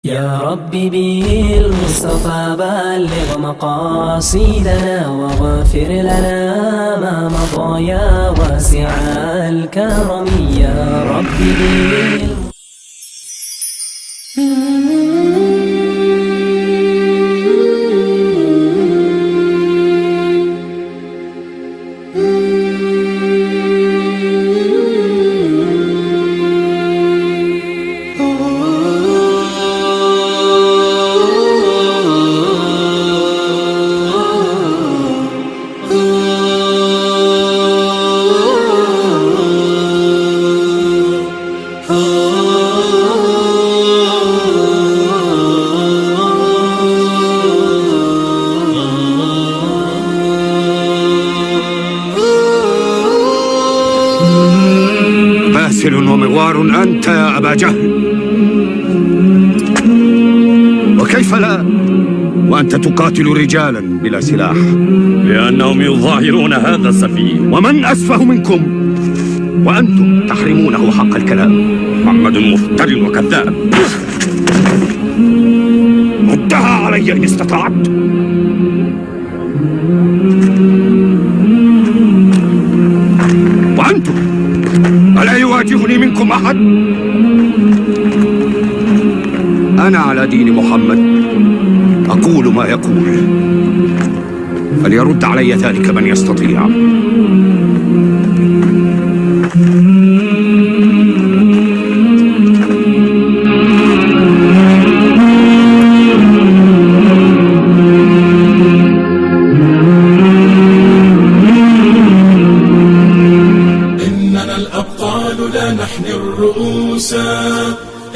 يا رب بالمصطفى بلغ مقاصدنا واغفر لنا ما مضى يا واسع الكرم يا رب باسل ومغوار أنت يا أبا جهل، وكيف لا وأنت تقاتل رجالا بلا سلاح؟ لأنهم يظاهرون هذا السفيه. ومن أسفه منكم وأنتم تحرمونه حق الكلام؟ محمد مفتر وكذاب. ردها علي إن استطعت. وأنتم ألا يواجهني منكم أحد؟ أنا على دين محمد، أقول ما يقول، فليرد علي ذلك من يستطيع.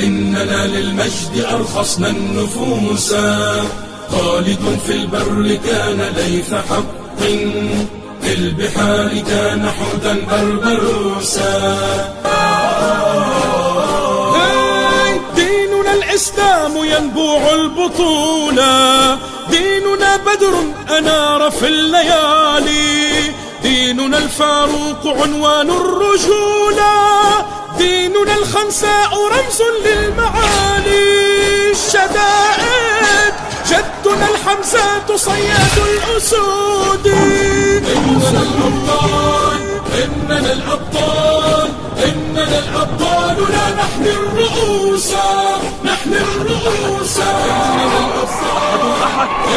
إننا للمجد أرخصنا النفوس. خالد في البر كان ليث حق، في البحار كان حوتا بربروسا. ديننا الإسلام ينبوع البطولة، ديننا بدر أنار في الليالي، ديننا الفاروق عنوان الرجولة، ديننا الخنساء رمز للمعالي. الشدائد جدنا الحمزات صياد الأسود. إننا الأبطال، إننا الأبطال، إننا الأبطال، لا نحن الرؤوس، نحن الرؤوس. إننا الأبطال،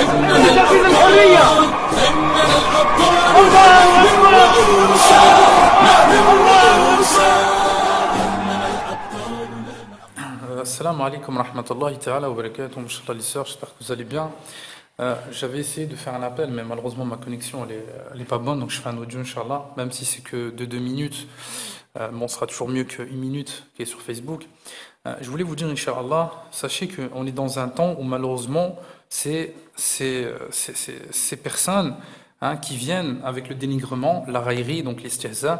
إننا الأبطال، إننا الأبطال، نحن الرؤوس، نحن الرؤوس. Assalamu alaikum wa rahmatullahi ta'ala wa barakatuh, Inch'Allah les sœurs, j'espère que vous allez bien. J'avais essayé de faire un appel, mais malheureusement ma connexion elle est pas bonne, donc je fais un audio Inch'Allah, même si c'est que de 2 minutes, bon, ce sera toujours mieux que 1 minute qui est sur Facebook. Je voulais vous dire Inch'Allah, sachez qu'on est dans un temps où malheureusement ces personnes qui viennent avec le dénigrement, la raillerie, donc l'istihza,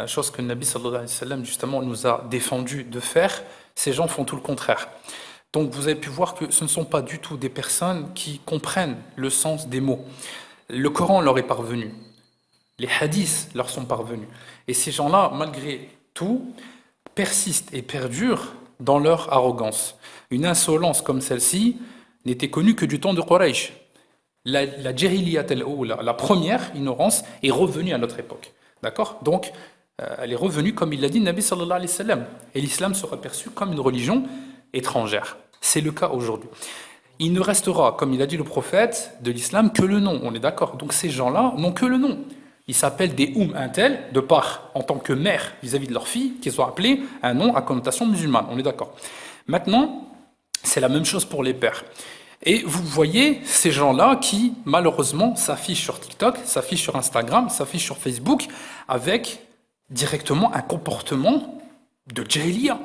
chose que le Nabi sallallahu alayhi wa sallam justement nous a défendu de faire. Ces gens font tout le contraire. Donc vous avez pu voir que ce ne sont pas du tout des personnes qui comprennent le sens des mots. Le Coran leur est parvenu, les hadiths leur sont parvenus. Et ces gens-là, malgré tout, persistent et perdurent dans leur arrogance. Une insolence comme celle-ci n'était connue que du temps de Quraysh. La jahiliyat al-oula, la première ignorance, est revenue à notre époque. D'accord ? Donc, elle est revenue, comme il l'a dit, Nabi sallallahu alayhi wa sallam. Et l'islam sera perçu comme une religion étrangère. C'est le cas aujourd'hui. Il ne restera, comme il a dit le prophète, de l'islam que le nom. On est d'accord. Donc ces gens-là n'ont que le nom. Ils s'appellent des intel, de part, en tant que mère vis-à-vis de leur fille, qu'ils ont appelé un nom à connotation musulmane. On est d'accord. Maintenant, c'est la même chose pour les pères. Et vous voyez ces gens-là qui, malheureusement, s'affichent sur TikTok, s'affichent sur Instagram, s'affichent sur Facebook, avec directement un comportement de jahiliya,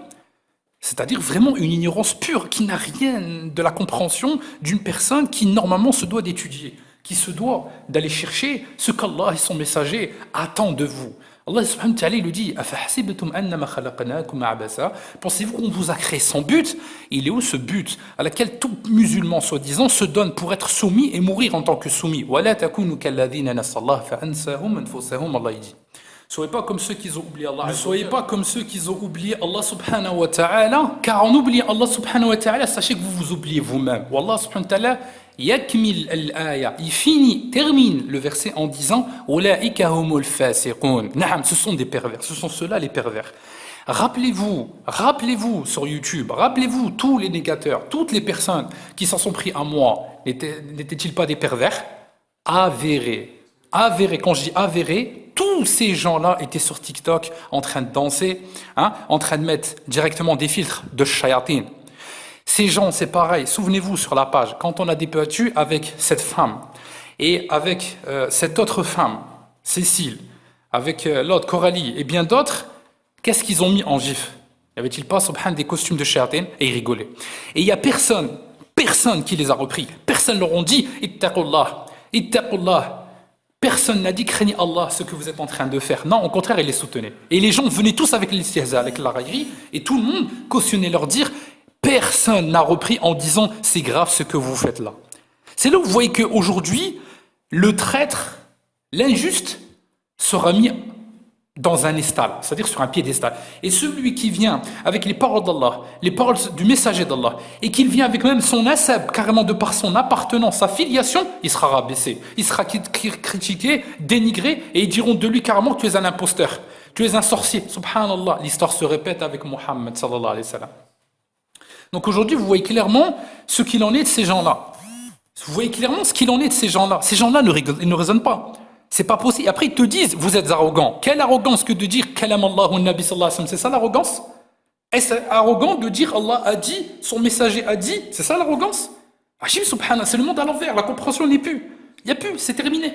c'est-à-dire vraiment une ignorance pure qui n'a rien de la compréhension d'une personne qui normalement se doit d'étudier, qui se doit d'aller chercher ce qu'Allah et son messager attendent de vous. Allah subhanahu wa ta'ala le dit, pensez-vous qu'on vous a créé sans but? Il est où ce but à laquelle tout musulman soi-disant se donne pour être soumis et mourir en tant que soumis? Allah dit. Soyez pas comme ceux qui ont oublié Allah. Ne soyez pas comme ceux qui ont oublié Allah subhanahu wa ta'ala, car en oubliant Allah subhanahu wa ta'ala, sachez que vous vous oubliez vous-même. Wallah subhanahu wa ta'ala, yakmil al-aya. Il termine le verset en disant Ulaika humul fasiqun. Naam, ce sont des pervers, ce sont ceux-là les pervers. Rappelez-vous sur YouTube, rappelez-vous tous les négateurs, toutes les personnes qui s'en sont pris à moi, n'étaient-ils pas des pervers? Avérés. Quand je dis avérés, tous ces gens-là étaient sur TikTok en train de danser, en train de mettre directement des filtres de shayatin. Ces gens, c'est pareil, souvenez-vous sur la page, quand on a débattu avec cette femme et avec cette autre femme, Cécile, avec l'autre Coralie et bien d'autres, qu'est-ce qu'ils ont mis en gif? Y avait-il pas, subhan, des costumes de shayatin? Et ils rigolaient. Et il n'y a personne qui les a repris. Personne leur a dit Ittaqullah, Ittaqullah. Personne n'a dit craignez Allah ce que vous êtes en train de faire. Non, au contraire, ils les soutenaient. Et les gens venaient tous avec l'istihza, avec la raillerie, et tout le monde cautionnait leur dire personne n'a repris en disant c'est grave ce que vous faites là. C'est là où vous voyez qu'aujourd'hui, le traître, l'injuste, sera mis dans un estal, c'est-à-dire sur un piédestal. Et celui qui vient avec les paroles d'Allah, les paroles du messager d'Allah, et qu'il vient avec même son nasab, carrément de par son appartenance, sa filiation, il sera rabaissé, il sera critiqué, dénigré, et ils diront de lui carrément tu es un imposteur, tu es un sorcier. Subhanallah, l'histoire se répète avec Mohammed sallallahu alayhi wa sallam. Donc aujourd'hui, vous voyez clairement ce qu'il en est de ces gens-là. Vous voyez clairement ce qu'il en est de ces gens-là. Ces gens-là ne raisonnent pas. C'est pas possible. Après, ils te disent, vous êtes arrogant. Quelle arrogance que de dire Kalam Allahu Nabi sallallahu alayhi wa sallam. C'est ça l'arrogance? Est-ce arrogant de dire Allah a dit, son messager a dit? C'est ça l'arrogance? Hachim subhanallah, c'est le monde à l'envers. La compréhension n'est plus. Il n'y a plus, c'est terminé.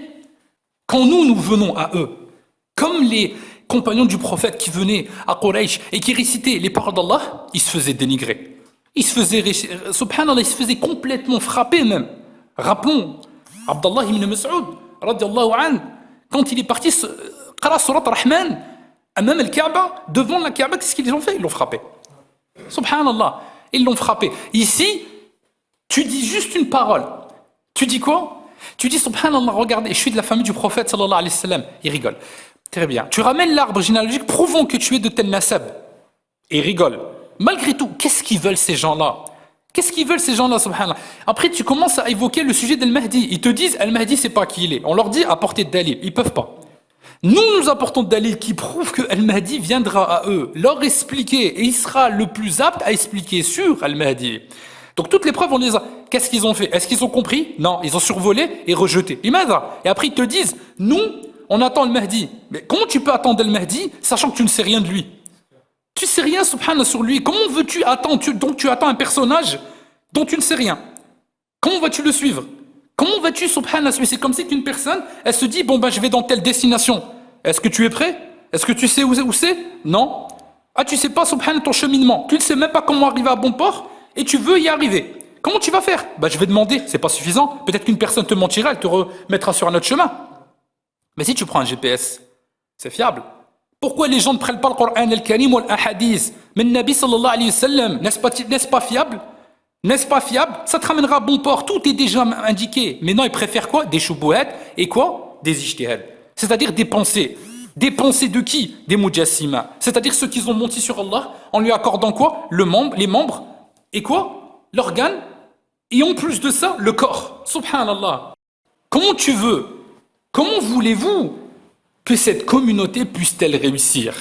Quand nous venons à eux, comme les compagnons du prophète qui venaient à Quraysh et qui récitaient les paroles d'Allah, ils se faisaient dénigrer. Ils se faisaient complètement frapper même. Rappelons, Abdallah ibn Mas'ud, radiallahu anhu, quand il est parti, qara surat Rahman, amam al-Kaaba, devant la Kaaba, qu'est-ce qu'ils ont fait? Ils l'ont frappé. Subhanallah, ils l'ont frappé. Ici, tu dis juste une parole. Tu dis quoi? Tu dis, subhanallah, regardez, je suis de la famille du prophète, sallallahu alayhi wa sallam. Il rigole. Très bien. Tu ramènes l'arbre généalogique prouvant que tu es de tel nasab. Et il rigole. Malgré tout, qu'est-ce qu'ils veulent ces gens-là? Qu'est-ce qu'ils veulent ces gens-là, subhanallah? Après, tu commences à évoquer le sujet d'Al-Mahdi. Ils te disent, Al-Mahdi, c'est pas qui il est. On leur dit, apportez de dalil. Ils peuvent pas. Nous apportons de dalil qui prouve que Al-Mahdi viendra à eux, leur expliquer, et il sera le plus apte à expliquer sur Al-Mahdi. Donc toutes les preuves, on les a. Qu'est-ce qu'ils ont fait? Est-ce qu'ils ont compris? Non, ils ont survolé et rejeté. Et après, ils te disent, nous, on attend Al-Mahdi. Mais comment tu peux attendre Al-Mahdi, sachant que tu ne sais rien de lui? Tu sais rien, subhanallah, sur lui. Comment veux-tu attendre? Donc tu attends un personnage dont tu ne sais rien. Comment vas-tu le suivre? Comment vas-tu, subhanallah? C'est comme si qu'une personne, elle se dit, je vais dans telle destination. Est-ce que tu es prêt? Est-ce que tu sais où c'est? Non. Ah, tu sais pas, subhanallah, ton cheminement. Tu ne sais même pas comment arriver à bon port et tu veux y arriver. Comment tu vas faire? Je vais demander, c'est pas suffisant. Peut-être qu'une personne te mentira, elle te remettra sur un autre chemin. Mais si tu prends un GPS, c'est fiable. Pourquoi les gens ne prennent pas le Coran al-Karim ou l'Ahadith? Mais le Nabi sallallahu alayhi wa sallam, n'est-ce pas fiable? N'est-ce pas fiable? Ça te ramènera à bon port, tout est déjà indiqué. Mais non, ils préfèrent quoi? Des choubouhats et quoi? Des ijtihad. C'est-à-dire des pensées. Des pensées de qui? Des mujassima. C'est-à-dire ceux qui ont menti sur Allah en lui accordant quoi? Les membres et quoi? L'organe. Et en plus de ça, le corps. Subhanallah. Comment voulez-vous que cette communauté puisse-t-elle réussir?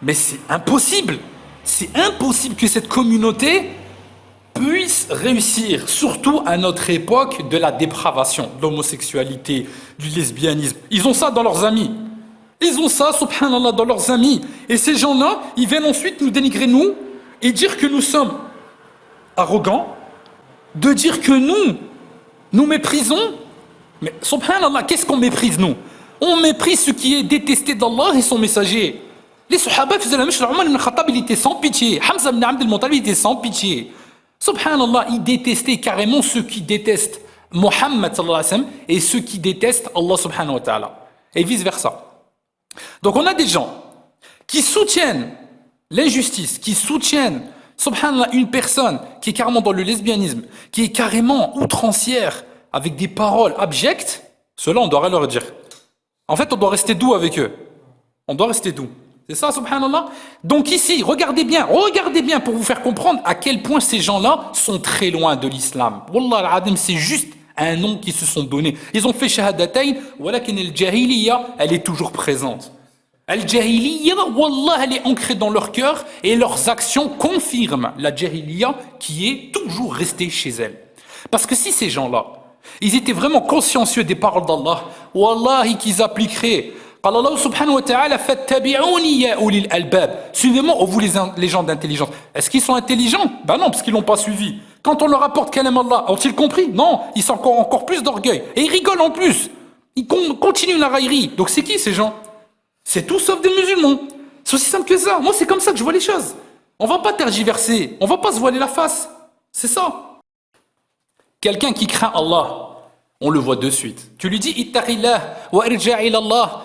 Mais c'est impossible. C'est impossible que cette communauté puisse réussir, surtout à notre époque de la dépravation, de l'homosexualité, du lesbianisme. Ils ont ça dans leurs amis. Ils ont ça, subhanallah, dans leurs amis. Et ces gens-là, ils viennent ensuite nous dénigrer, nous, et dire que nous sommes arrogants, de dire que nous méprisons. Mais subhanallah, qu'est-ce qu'on méprise, nous? On méprise ce qui est détesté d'Allah et son messager. Les Sahaba faisaient la même chose. Omar ibn Khattab, il était sans pitié. Hamza ibn Abd al-Muttalib, il était sans pitié. Subhanallah, ils détestaient carrément ceux qui détestent Mohammed sallallahu alayhi wa sallam et ceux qui détestent Allah subhanahu wa ta'ala. Et vice versa. Donc on a des gens qui soutiennent l'injustice, qui soutiennent, subhanallah, une personne qui est carrément dans le lesbianisme, qui est carrément outrancière, avec des paroles abjectes. Ceux-là, on doit rien leur dire. En fait, on doit rester doux avec eux. On doit rester doux. C'est ça, subhanallah. Donc ici, regardez bien pour vous faire comprendre à quel point ces gens-là sont très loin de l'islam. Wallah al-adim, c'est juste un nom qu'ils se sont donné. Ils ont fait shahadatayn, walakin al-jahiliya, elle est toujours présente. Al-jahiliya, wallah, elle est ancrée dans leur cœur et leurs actions confirment la jahiliya qui est toujours restée chez elles. Parce que si ces gens-là, ils étaient vraiment consciencieux des paroles d'Allah, wallahi qu'ils appliqueraient. قال الله سبحانه وتعالى فاتبعوني يا أولي الألباب. Suivez-moi, vous les gens d'intelligence. Est-ce qu'ils sont intelligents? Ben non, parce qu'ils l'ont pas suivi. Quand on leur apporte kalam Allah, ont-ils compris? Non, ils sont encore plus d'orgueil. Et ils rigolent en plus. Ils continuent la raillerie. Donc c'est qui ces gens? C'est tout sauf des musulmans. C'est aussi simple que ça. Moi, c'est comme ça que je vois les choses. On va pas tergiverser. On va pas se voiler la face. C'est ça. Quelqu'un qui craint Allah, on le voit de suite. Tu lui dis ittaqillah wa irja' ila Allah.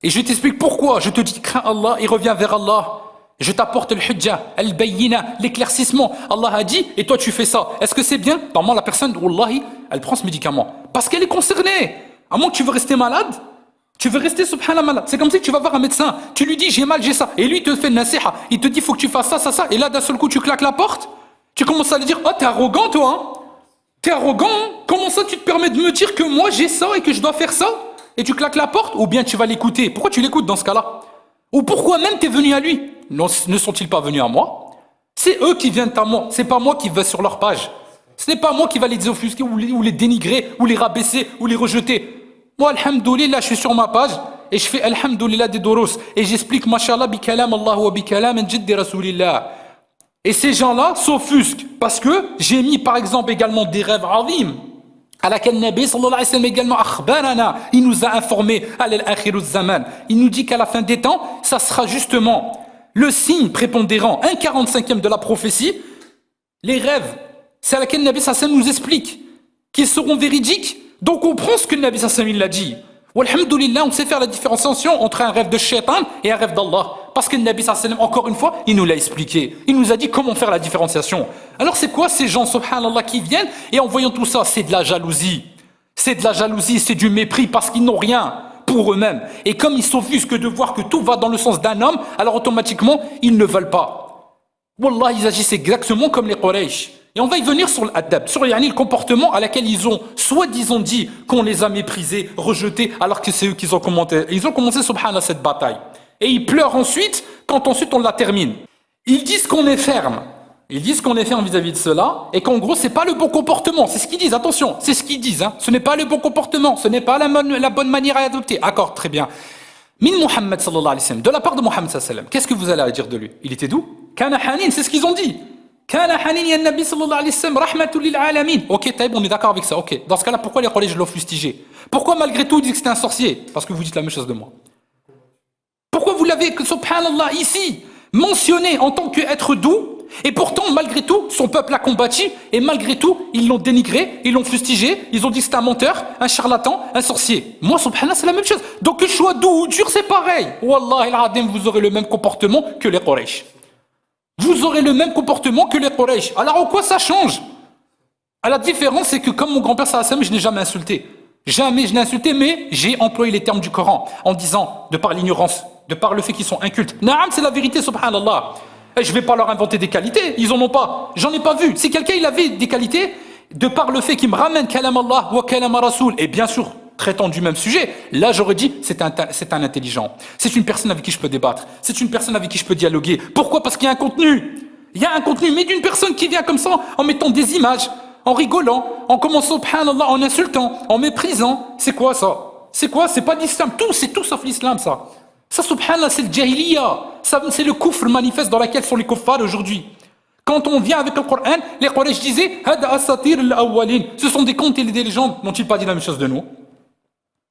Et je t'explique pourquoi. Je te dis crains Allah et reviens vers Allah. Je t'apporte le hujja, al-bayyina, l'éclaircissement. Allah a dit et toi tu fais ça. Est-ce que c'est bien? Normalement la personne, wallahi, elle prend ce médicament. Parce qu'elle est concernée. À moins que tu veux rester malade, tu veux rester subhanallah malade. C'est comme si tu vas voir un médecin. Tu lui dis j'ai mal, j'ai ça. Et lui il te fait une nasiha. Il te dit faut que tu fasses ça, ça, ça. Et là d'un seul coup tu claques la porte. Tu commences à lui dire oh t'es arrogant toi. Hein? T'es arrogant. Comment ça tu te permets de me dire que moi j'ai ça et que je dois faire ça? Et tu claques la porte, ou bien tu vas l'écouter. Pourquoi tu l'écoutes dans ce cas-là? Ou pourquoi même tu es venu à lui? Ne sont-ils pas venus à moi? C'est eux qui viennent à moi, c'est pas moi qui vais sur leur page. Ce n'est pas moi qui va les offusquer ou les dénigrer, ou les rabaisser, ou les rejeter. Moi, alhamdoulilah, je suis sur ma page, et je fais alhamdoulilah des doros, et j'explique, mashallah, bi kalam Allah wa bi kalam en jiddi rasoulillah. Et ces gens-là s'offusquent, parce que j'ai mis par exemple également des rêves azim, à laquelle Nabi sallallahu alayhi wa sallam également akhbarana, il nous a informé il nous dit qu'à la fin des temps ça sera justement le signe prépondérant, 1/45 de la prophétie, les rêves, c'est à laquelle Nabi sallallahu alayhi wa sallam nous explique qu'ils seront véridiques. Donc on prend ce que Nabi sallallahu alayhi wa sallam l'a dit. Walhamdulillah, on sait faire la différenciation entre un rêve de shaitan et un rêve d'Allah. Parce que le Nabi sallallahu alayhi wa sallam, encore une fois, il nous l'a expliqué. Il nous a dit comment faire la différenciation. Alors c'est quoi ces gens, subhanallah, qui viennent et en voyant tout ça, c'est de la jalousie. C'est de la jalousie, c'est du mépris parce qu'ils n'ont rien pour eux-mêmes. Et comme ils s'offusquent de voir que tout va dans le sens d'un homme, alors automatiquement, ils ne veulent pas. Wallah, ils agissent exactement comme les Quraysh. Et on va y venir sur l'adab, sur le comportement à laquelle ils ont soi-disant dit qu'on les a méprisés, rejetés, alors que c'est eux qui ont commenté. Ils ont commencé, subhanallah, cette bataille. Et ils pleurent ensuite, quand ensuite on la termine. Ils disent qu'on est ferme. Ils disent qu'on est ferme vis-à-vis de cela, et qu'en gros, c'est pas le bon comportement. C'est ce qu'ils disent, attention, c'est ce qu'ils disent. Hein. Ce n'est pas le bon comportement, ce n'est pas la bonne manière à adopter. D'accord, très bien. Min Muhammad sallallahu alayhi wa sallam, de la part de Muhammad sallallahu alayhi wa sallam, qu'est-ce que vous allez dire de lui? Il était doux? Kana hanin, c'est ce qu'ils ont dit. Kana hanin ya Nabi sallallahu alayhi wa sallam, rahmatul lil alamin. Ok, taïb, on est d'accord avec ça. Ok. Dans ce cas-là, pourquoi les Quraysh l'ont fustigé? Pourquoi malgré tout ils disent que c'était un sorcier? Parce que vous dites la même chose de moi. Pourquoi vous l'avez, subhanallah, ici, mentionné en tant qu'être doux, et pourtant, malgré tout, son peuple a combattu, et malgré tout, ils l'ont dénigré, ils l'ont fustigé, ils ont dit que c'était un menteur, un charlatan, un sorcier. Moi, subhanallah, c'est la même chose. Donc que je sois doux ou dur, c'est pareil. Wallah al-adim, vous aurez le même comportement que les Quraysh. Vous aurez le même comportement que les Quraysh. Alors en quoi ça change? À la différence, c'est que comme mon grand-père sallallahu alayhi wa sallam, je n'ai jamais insulté. Jamais je n'ai insulté, mais j'ai employé les termes du Coran en disant, de par l'ignorance, de par le fait qu'ils sont incultes. Naam, c'est la vérité, subhanallah. Et je ne vais pas leur inventer des qualités, ils en ont pas. J'en ai pas vu. Si quelqu'un il avait des qualités, de par le fait qu'il me ramène kalam Allah wa kalam Rasoul, et bien sûr, traitant du même sujet, là j'aurais dit, c'est un intelligent. C'est une personne avec qui je peux débattre. C'est une personne avec qui je peux dialoguer. Pourquoi? Parce qu'il y a un contenu. Il y a un contenu, mais d'une personne qui vient comme ça, en mettant des images, en rigolant, en commençant, subhanallah, en insultant, en méprisant. C'est quoi ça? C'est quoi? C'est pas l'islam. C'est tout sauf l'islam, ça. Ça, subhanallah, c'est le jahiliya. C'est le kufr manifeste dans lequel sont les kuffars aujourd'hui. Quand on vient avec le Coran, les Quraysh disaient Hada asatir al-awwalin. Ce sont des contes et des légendes. N'ont-ils pas dit la même chose de nous?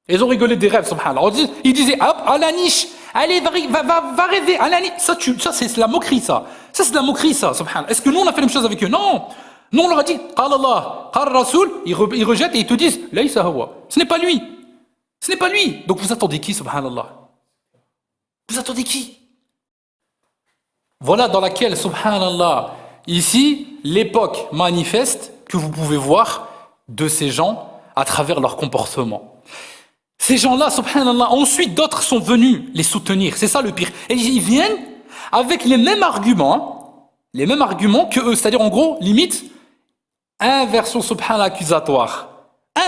Ils ont rigolé des rêves, subhanallah. Ils disaient hop, à la niche. Allez, va rêver, à la niche. Ça, c'est la moquerie, ça. Ça, c'est de la moquerie, ça, subhanallah. Est-ce que nous, on a fait la même chose avec eux? Non. Nous, on leur a dit Qala Allah, Qala Rasoul. Ils rejettent et ils te disent Laysa huwa. Ce n'est pas lui. Ce n'est pas lui. Donc vous attendez qui, subhanallah? Vous attendez qui? Voilà dans laquelle, subhanallah, ici, l'époque manifeste que vous pouvez voir de ces gens à travers leur comportement. Ces gens-là, subhanallah, ensuite d'autres sont venus les soutenir. C'est ça le pire. Et ils viennent avec les mêmes arguments que eux. C'est-à-dire, en gros, limite, inversion subhanallah accusatoire.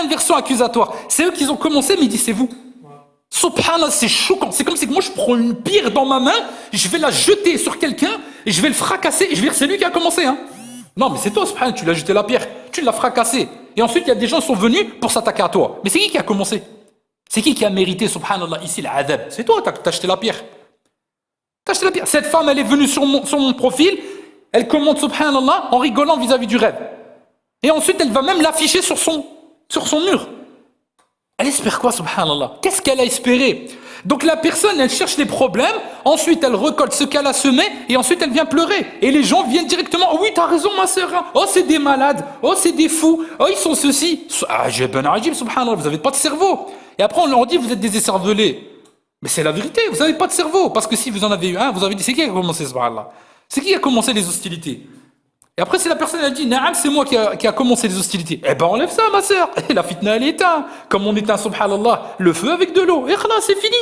Inversion accusatoire. C'est eux qui ont commencé, mais ils disent c'est vous. Subhanallah, c'est choquant. C'est comme si moi je prends une pierre dans ma main, je vais la jeter sur quelqu'un, et je vais le fracasser, et je vais dire c'est lui qui a commencé. Hein. Non, mais c'est toi, subhanallah, tu l'as jeté la pierre, tu l'as fracassé. Et ensuite, il y a des gens qui sont venus pour s'attaquer à toi. Mais c'est qui a commencé? C'est qui a mérité, subhanallah, ici, l'adab? C'est toi, t'as jeté la pierre. T'as jeté la pierre. Cette femme, elle est venue sur mon profil, elle commente, subhanallah, en rigolant vis-à-vis du rêve. Et ensuite, elle va même l'afficher sur son mur. Elle espère quoi, subhanallah? Qu'est-ce qu'elle a espéré? Donc la personne, elle cherche les problèmes, ensuite elle récolte ce qu'elle a semé, et ensuite elle vient pleurer. Et les gens viennent directement, oh oui, t'as raison ma sœur, hein. Oh c'est des malades, oh c'est des fous, oh ils sont ceci. Ah j'ai ben ajib, subhanallah, vous n'avez pas de cerveau. Et après on leur dit, vous êtes des écervelés. Mais c'est la vérité, vous n'avez pas de cerveau, parce que si vous en avez eu un, vous avez dit, c'est qui a commencé, subhanallah? C'est qui a commencé les hostilités? Et après, si la personne elle dit, Naam, c'est moi qui a commencé les hostilités, eh ben enlève ça, ma sœur. Et la fitna, elle éteint. Comme on éteint, subhanallah, le feu avec de l'eau. Et là, c'est fini.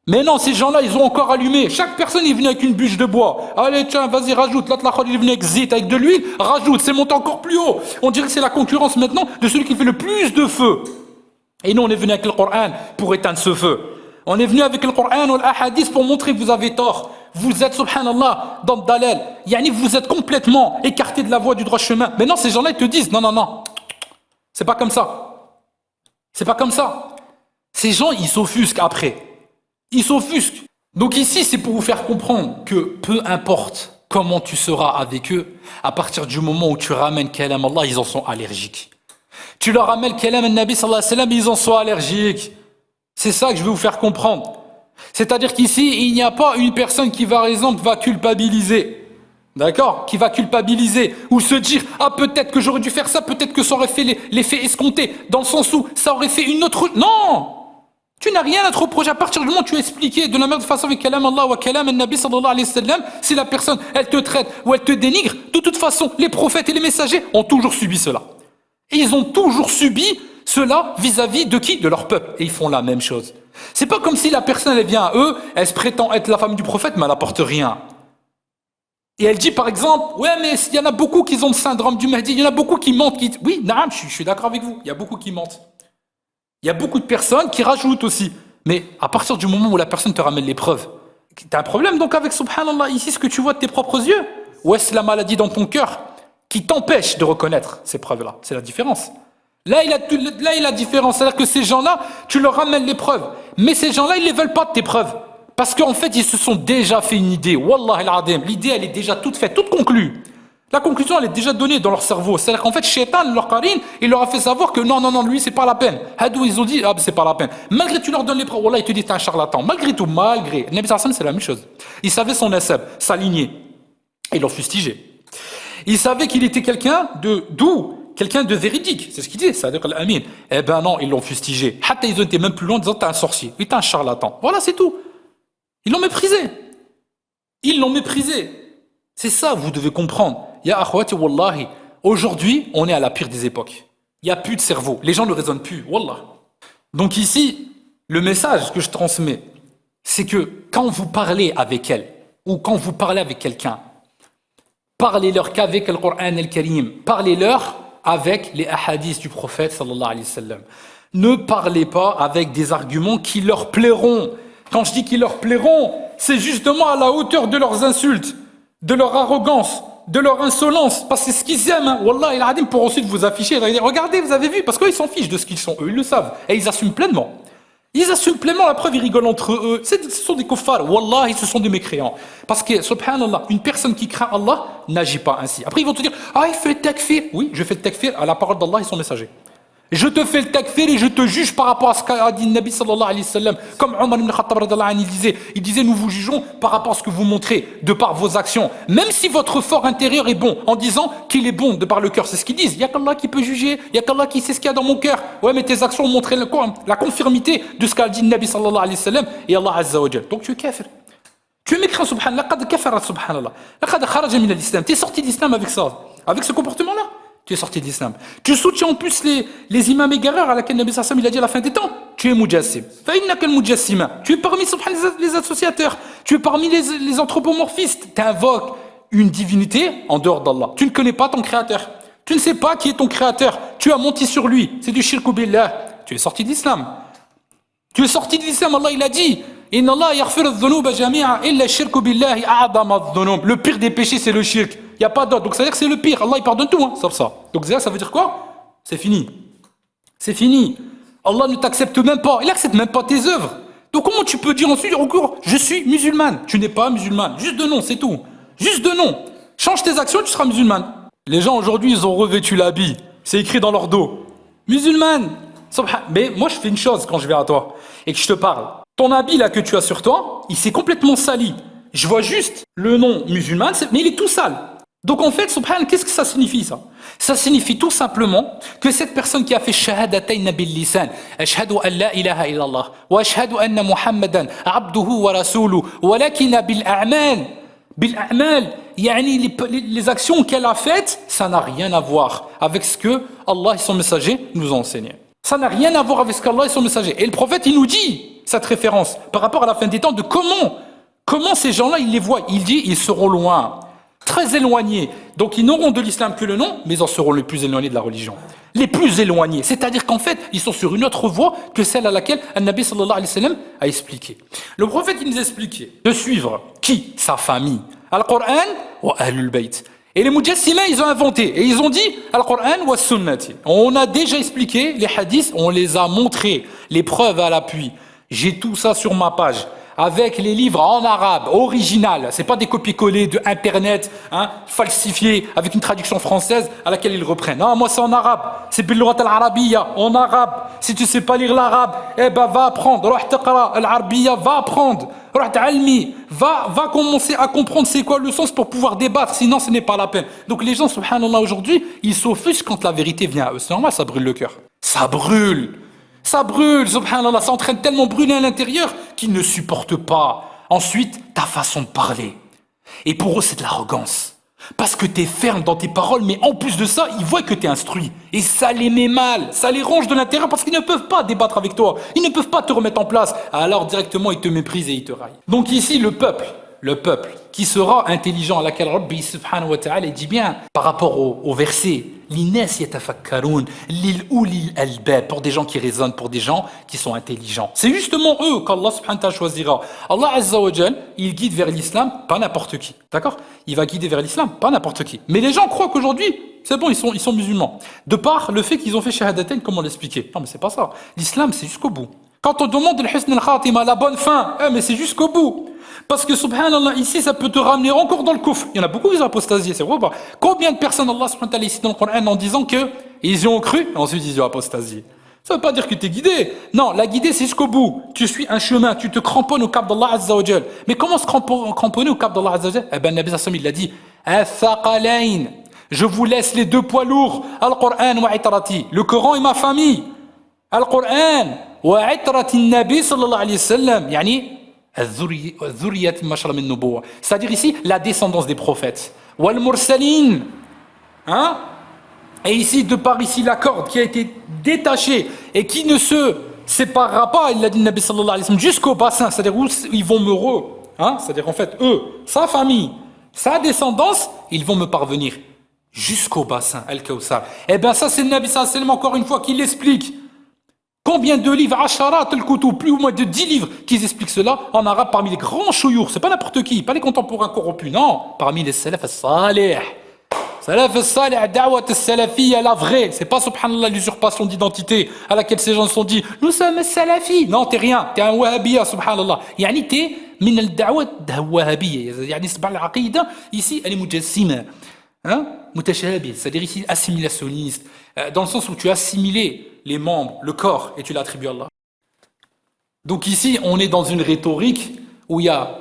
Mais non, ces gens-là, ils ont encore allumé. Chaque personne est venue avec une bûche de bois. Allez, tiens, vas-y, rajoute. L'autre, il est venu avec zit, avec de l'huile. Rajoute, c'est monté encore plus haut. On dirait que c'est la concurrence maintenant de celui qui fait le plus de feu. Et nous, on est venu avec le Coran pour éteindre ce feu. On est venu avec le Coran ou l'ahadith pour montrer que vous avez tort. Vous êtes, subhanallah, dans le dalal. Yani, vous êtes complètement écarté de la voie du droit chemin. Mais non, ces gens-là, ils te disent, non. C'est pas comme ça. C'est pas comme ça. Ces gens, ils s'offusquent après. Ils s'offusquent. Donc ici, c'est pour vous faire comprendre que peu importe comment tu seras avec eux, à partir du moment où tu ramènes kalam Allah, ils en sont allergiques. Tu leur ramènes kalam al-Nabi sallallahu alayhi wa sallam, ils en sont allergiques. C'est ça que je veux vous faire comprendre. C'est-à-dire qu'ici, il n'y a pas une personne qui, par exemple, va culpabiliser. D'accord? Qui va culpabiliser ou se dire « Ah, peut-être que j'aurais dû faire ça, peut-être que ça aurait fait l'effet escompté. » Dans le sens où ça aurait fait une autre... Non! Tu n'as rien à te reprocher. À partir du moment où tu as expliqué de la même façon avec kalam Allah ou kalam al-Nabi sallallahu alayhi wa sallam, si la personne, elle te traite ou elle te dénigre, de toute façon, les prophètes et les messagers ont toujours subi cela. Et ils ont toujours subi cela vis-à-vis de qui? De leur peuple. Et ils font la même chose. C'est pas comme si la personne, elle vient à eux, elle se prétend être la femme du prophète, mais elle n'apporte rien. Et elle dit par exemple, ouais, mais il y en a beaucoup qui ont le syndrome du Mahdi, il y en a beaucoup qui mentent. Oui, naam, je suis d'accord avec vous, il y a beaucoup qui mentent. Il y a beaucoup de personnes qui rajoutent aussi. Mais à partir du moment où la personne te ramène les preuves, t'as un problème donc avec, subhanallah, ici, ce que tu vois de tes propres yeux? Ou est-ce la maladie dans ton cœur qui t'empêche de reconnaître ces preuves-là? C'est la différence. Là, il y a la différence. C'est-à-dire que ces gens-là, tu leur ramènes les preuves. Mais ces gens-là, ils ne les veulent pas de tes preuves. Parce qu'en fait, ils se sont déjà fait une idée. Wallah al-Adim. L'idée, elle est déjà toute faite, toute conclue. La conclusion, elle est déjà donnée dans leur cerveau. C'est-à-dire qu'en fait, Shaitan, leur qarine, il leur a fait savoir que non, lui, c'est pas la peine. Hadou, ils ont dit, ah, c'est pas la peine. Malgré tu leur donnes les preuves, Wallah, ils te disent, t'es un charlatan. Malgré tout, malgré. Le Nabi sallam, c'est la même chose. Il savait son nasab, sa lignée. Ils l'ont fustigé. Il savait qu'il était quelqu'un de doux. Quelqu'un de véridique, c'est ce qu'il dit, c'est-à-dire l'Amin. Eh ben non, ils l'ont fustigé. Hatta, ils ont été même plus loin en disant t'es un sorcier, oui, t'es un charlatan. Voilà, c'est tout. Ils l'ont méprisé. Ils l'ont méprisé. C'est ça, vous devez comprendre. Ya akhwati wallahi, aujourd'hui, on est à la pire des époques. Il n'y a plus de cerveau. Les gens ne raisonnent plus. Wallah. Donc ici, le message que je transmets, c'est que quand vous parlez avec elle, ou quand vous parlez avec quelqu'un, parlez-leur qu'avec le Coran al-Karim. Parlez-leur avec les ahadiths du prophète sallallahu alayhi wa sallam. Ne parlez pas avec des arguments qui leur plairont. Quand je dis qu'ils leur plairont, c'est justement à la hauteur de leurs insultes, de leur arrogance, de leur insolence, parce que c'est ce qu'ils aiment. Hein. Wallah, il a dit pour ensuite vous afficher, regardez, vous avez vu, parce qu'ils s'en fichent de ce qu'ils sont, eux, ils le savent, et ils assument pleinement. Ils assument pleinement, la preuve, ils rigolent entre eux. Ce sont des kuffars, wallah, ce sont des mécréants. Parce que, subhanallah, une personne qui craint Allah n'agit pas ainsi. Après, ils vont te dire, ah, il fait le takfir. Oui, je fais le takfir à la parole d'Allah et son messager. Je te fais le takfir et je te juge par rapport à ce qu'a dit le Nabi sallallahu alayhi wa sallam. Comme Omar ibn Khattab radhiyallahu anhu il disait, nous vous jugeons par rapport à ce que vous montrez, de par vos actions. Même si votre fort intérieur est bon, en disant qu'il est bon de par le cœur, c'est ce qu'ils disent. Il n'y a qu'Allah qui peut juger, il n'y a qu'Allah qui sait ce qu'il y a dans mon cœur. Ouais, mais tes actions ont montré la conformité de ce qu'a dit le Nabi sallallahu alayhi wa sallam et Allah azza wa jal. Donc tu es kafir. Tu es mécréant, subhanallah. Laqad kafara, subhanallah. Laqad kharaja min al-islam. Tu es sorti de l'islam avec ça, avec ce comportement-là. Tu es sorti de l'islam. Tu soutiens en plus les imams égareurs à laquelle Nabi sallallahu alayhi wa sallam il a dit à la fin des temps. tu es mujassim. فإنك المجسم. Tu es parmi les associateurs. Tu es parmi les anthropomorphistes. Tu invoques une divinité en dehors d'Allah. Tu ne connais pas ton créateur. Tu ne sais pas qui est ton créateur. Tu as menti sur lui. C'est du shirk billah. Tu es sorti de l'islam. Tu es sorti de l'islam. Allah il a dit Inna Allah yaghfiru adh-dhunuba jami'a illa ash-shirku billahi a'zama adh-dhunub. Le pire des péchés c'est le shirk. Il n'y a pas d'autre. Donc ça veut dire que c'est le pire. Allah il pardonne tout, sauf ça. Donc ça veut dire quoi? C'est fini. C'est fini. Allah ne t'accepte même pas. Il n'accepte même pas tes œuvres. Donc comment tu peux dire ensuite encore je suis musulmane? Tu n'es pas musulmane. Juste de nom, c'est tout. Juste de nom. Change tes actions, tu seras musulmane. Les gens aujourd'hui, ils ont revêtu l'habit. C'est écrit dans leur dos. Musulmane. Mais moi, je fais une chose quand je vais à toi et que je te parle. Ton habit là que tu as sur toi, il s'est complètement sali. Je vois juste le nom musulman, mais il est tout sale. Donc en fait, subhan, qu'est-ce que ça signifie ça? Ça signifie tout simplement que cette personne qui a fait shahadatayn bil lisan, ashhadu an la ilaha illallah wa ashhadu anna muhammadan abduhu wa rasuluhu walakin bil a'mal, yani les actions qu'elle a faites, ça n'a rien à voir avec ce que Allah et son messager nous ont enseigné. Ça n'a rien à voir avec ce qu'Allah et son messager. Et le prophète, il nous dit cette référence par rapport à la fin des temps de comment ces gens-là, ils les voient. Il dit, ils seront loin, très éloignés. Donc ils n'auront de l'islam que le nom, mais ils en seront les plus éloignés de la religion. Les plus éloignés. C'est-à-dire qu'en fait, ils sont sur une autre voie que celle à laquelle An-Nabi sallallahu alayhi wa sallam a expliqué. Le prophète, il nous a expliqué de suivre qui? Sa famille. Al-Qur'an wa Ahlul Bayt. Et les mujassima, ils ont inventé. Et ils ont dit Al-Qur'an wa Sunnati. On a déjà expliqué les hadiths, on les a montrés, les preuves à l'appui. J'ai tout ça sur ma page. Avec les livres en arabe, original. C'est pas des copier-coller de Internet, falsifiés, avec une traduction française à laquelle ils reprennent. Non, moi c'est en arabe. C'est bil-lughat al-arabiyya, en arabe. Si tu sais pas lire l'arabe, va apprendre. Ruh taqra al-arabiyya, va apprendre. Ruh ta'almi, va commencer à comprendre c'est quoi le sens pour pouvoir débattre. Sinon, ce n'est pas la peine. Donc les gens, subhanallah, aujourd'hui, ils s'offusquent quand la vérité vient à eux. C'est normal, ça brûle le cœur. Ça brûle. Ça brûle, subhanallah, ça entraîne tellement brûler à l'intérieur qu'ils ne supportent pas. Ensuite, ta façon de parler. Et pour eux, c'est de l'arrogance. Parce que tu es ferme dans tes paroles, mais en plus de ça, ils voient que tu es instruit. Et ça les met mal, ça les ronge de l'intérieur parce qu'ils ne peuvent pas débattre avec toi. Ils ne peuvent pas te remettre en place. Alors directement, ils te méprisent et ils te raillent. Donc ici, le peuple qui sera intelligent, à laquelle Rabbi subhanahu wa ta'ala dit bien par rapport au verset l'ines yatafakkarun lil ulil albab, pour des gens qui raisonnent, pour des gens qui sont intelligents. C'est justement eux qu'Allah subhanahu wa ta'ala choisira. Allah azza wa jal, il guide vers l'islam, pas n'importe qui. D'accord? Il va guider vers l'islam, pas n'importe qui. Mais les gens croient qu'aujourd'hui, c'est bon, ils sont musulmans. De par le fait qu'ils ont fait shahadatain, comment l'expliquer? Non, mais c'est pas ça. L'islam, c'est jusqu'au bout. Quand on demande le husn al-khatima, la bonne fin, mais c'est jusqu'au bout. Parce que subhanallah, ici, ça peut te ramener encore dans le kufr. Il y en a beaucoup qui ont apostasié, c'est vrai ou pas? Combien de personnes Allah subhanahu wa ta'ala ici dans le Coran en disant qu'ils y ont cru, et ensuite ils y ont apostasié? Ça ne veut pas dire que tu es guidé. Non, la guidée, c'est jusqu'au bout. Tu suis un chemin, tu te cramponnes au cap d'Allah azza wa jal. Mais comment se cramponner au cap d'Allah azza wa jal? Eh bien, Nabi sallallahu alayhi wa sallam, il a dit Athaqalayn. Je vous laisse les deux poids lourds, Al-Qur'an wa itrati, le Coran et ma famille. Al-Qur'an wa itrati Nabi sallallahu alayhi wa sallam, yani c'est-à-dire ici la descendance des prophètes. Wal mursalin, et ici de par ici la corde qui a été détachée et qui ne se séparera pas, il l'a dit le Nabi sallallahu alayhi wa sallam, jusqu'au bassin, c'est-à-dire où ils vont me c'est-à-dire en fait eux, sa famille, sa descendance, ils vont me parvenir jusqu'au bassin Al-Kawthar. Et bien ça c'est le Nabi sallallahu alayhi wa sallam encore une fois qui l'explique. Combien de livres, asharat al-kutub, plus ou moins de 10 livres qui expliquent cela en arabe parmi les grands chouyours. C'est pas n'importe qui, pas les contemporains corrompus, non. Parmi les salaf al-salih. Salaf al-salih, da'wat al-salafiyya, la vraie. C'est pas, subhanallah, l'usurpation d'identité à laquelle ces gens se sont dit, nous sommes salafis. Non, t'es rien, t'es un wahhabiyya, subhanallah. Yani t'es min al-da'wat wahhabiyya. Yani c'est pas l'aqida, ici, elle est mujassima. Mutashabih, c'est-à-dire ici assimilationniste, dans le sens où tu as assimilé les membres, le corps, et tu l'attribues à Allah. Donc ici, on est dans une rhétorique où il y a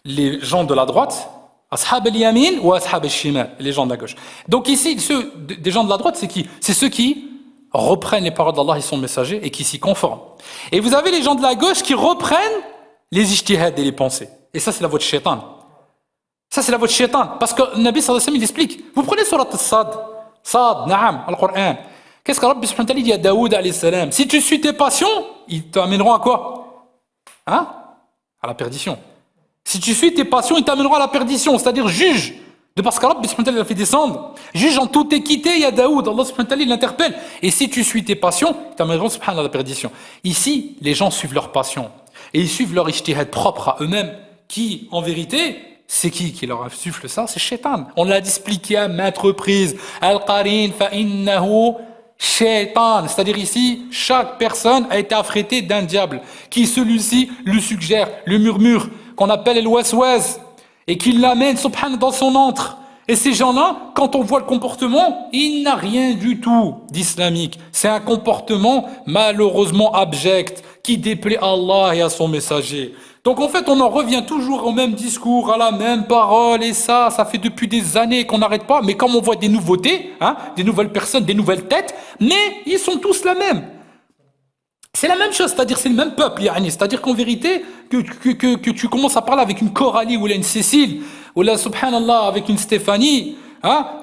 les gens de la droite, ashab al-yamin ou ashab al-shimal, les gens de la gauche. Donc ici, des gens de la droite, c'est qui? C'est ceux qui reprennent les paroles d'Allah et son messager et qui s'y conforment. Et vous avez les gens de la gauche qui reprennent les ijtihad et les pensées. Et ça, c'est la voie de shaitan. Ça, c'est la voie de shaitan. Parce que le Nabi sallallahu alayhi wa sallam, il explique. Vous prenez surat al-Sad, Sad, Naam, Al-Qur'an. Qu'est-ce qu'Allah subhanahu wa ta'ala dit à Daoud alayhi salam? Si tu suis tes passions, ils t'amèneront à quoi? Hein? À la perdition. Si tu suis tes passions, ils t'amèneront à la perdition, c'est-à-dire juge. De parce qu'Allah subhanahu wa ta'ala l'a fait descendre. Juge en toute équité, il y a Daoud, Allah subhanahu wa ta'ala l'interpelle. Et si tu suis tes passions, ils t'amèneront subhanahu à la perdition. Ici, les gens suivent leurs passions. Et ils suivent leur ijtihad propre à eux-mêmes, qui, en vérité, c'est qui leur insuffle ça? C'est Shaitan. On l'a expliqué à maintes reprises. Al-Qarin fa innahu Shaitan. C'est-à-dire ici, chaque personne a été affrétée d'un diable, qui celui-ci le suggère, le murmure, qu'on appelle el waswas, et qui l'amène, subhanallah, dans son antre. Et ces gens-là, quand on voit le comportement, il n'a rien du tout d'islamique. C'est un comportement malheureusement abject, qui déplaît à Allah et à son messager. Donc en fait, on en revient toujours au même discours, à la même parole, et ça fait depuis des années qu'on n'arrête pas. Mais comme on voit des nouveautés, des nouvelles personnes, des nouvelles têtes, mais ils sont tous la même. C'est la même chose, c'est-à-dire c'est le même peuple, c'est-à-dire qu'en vérité, que tu commences à parler avec une Coralie ou là une Cécile, ou là, subhanallah, avec une Stéphanie,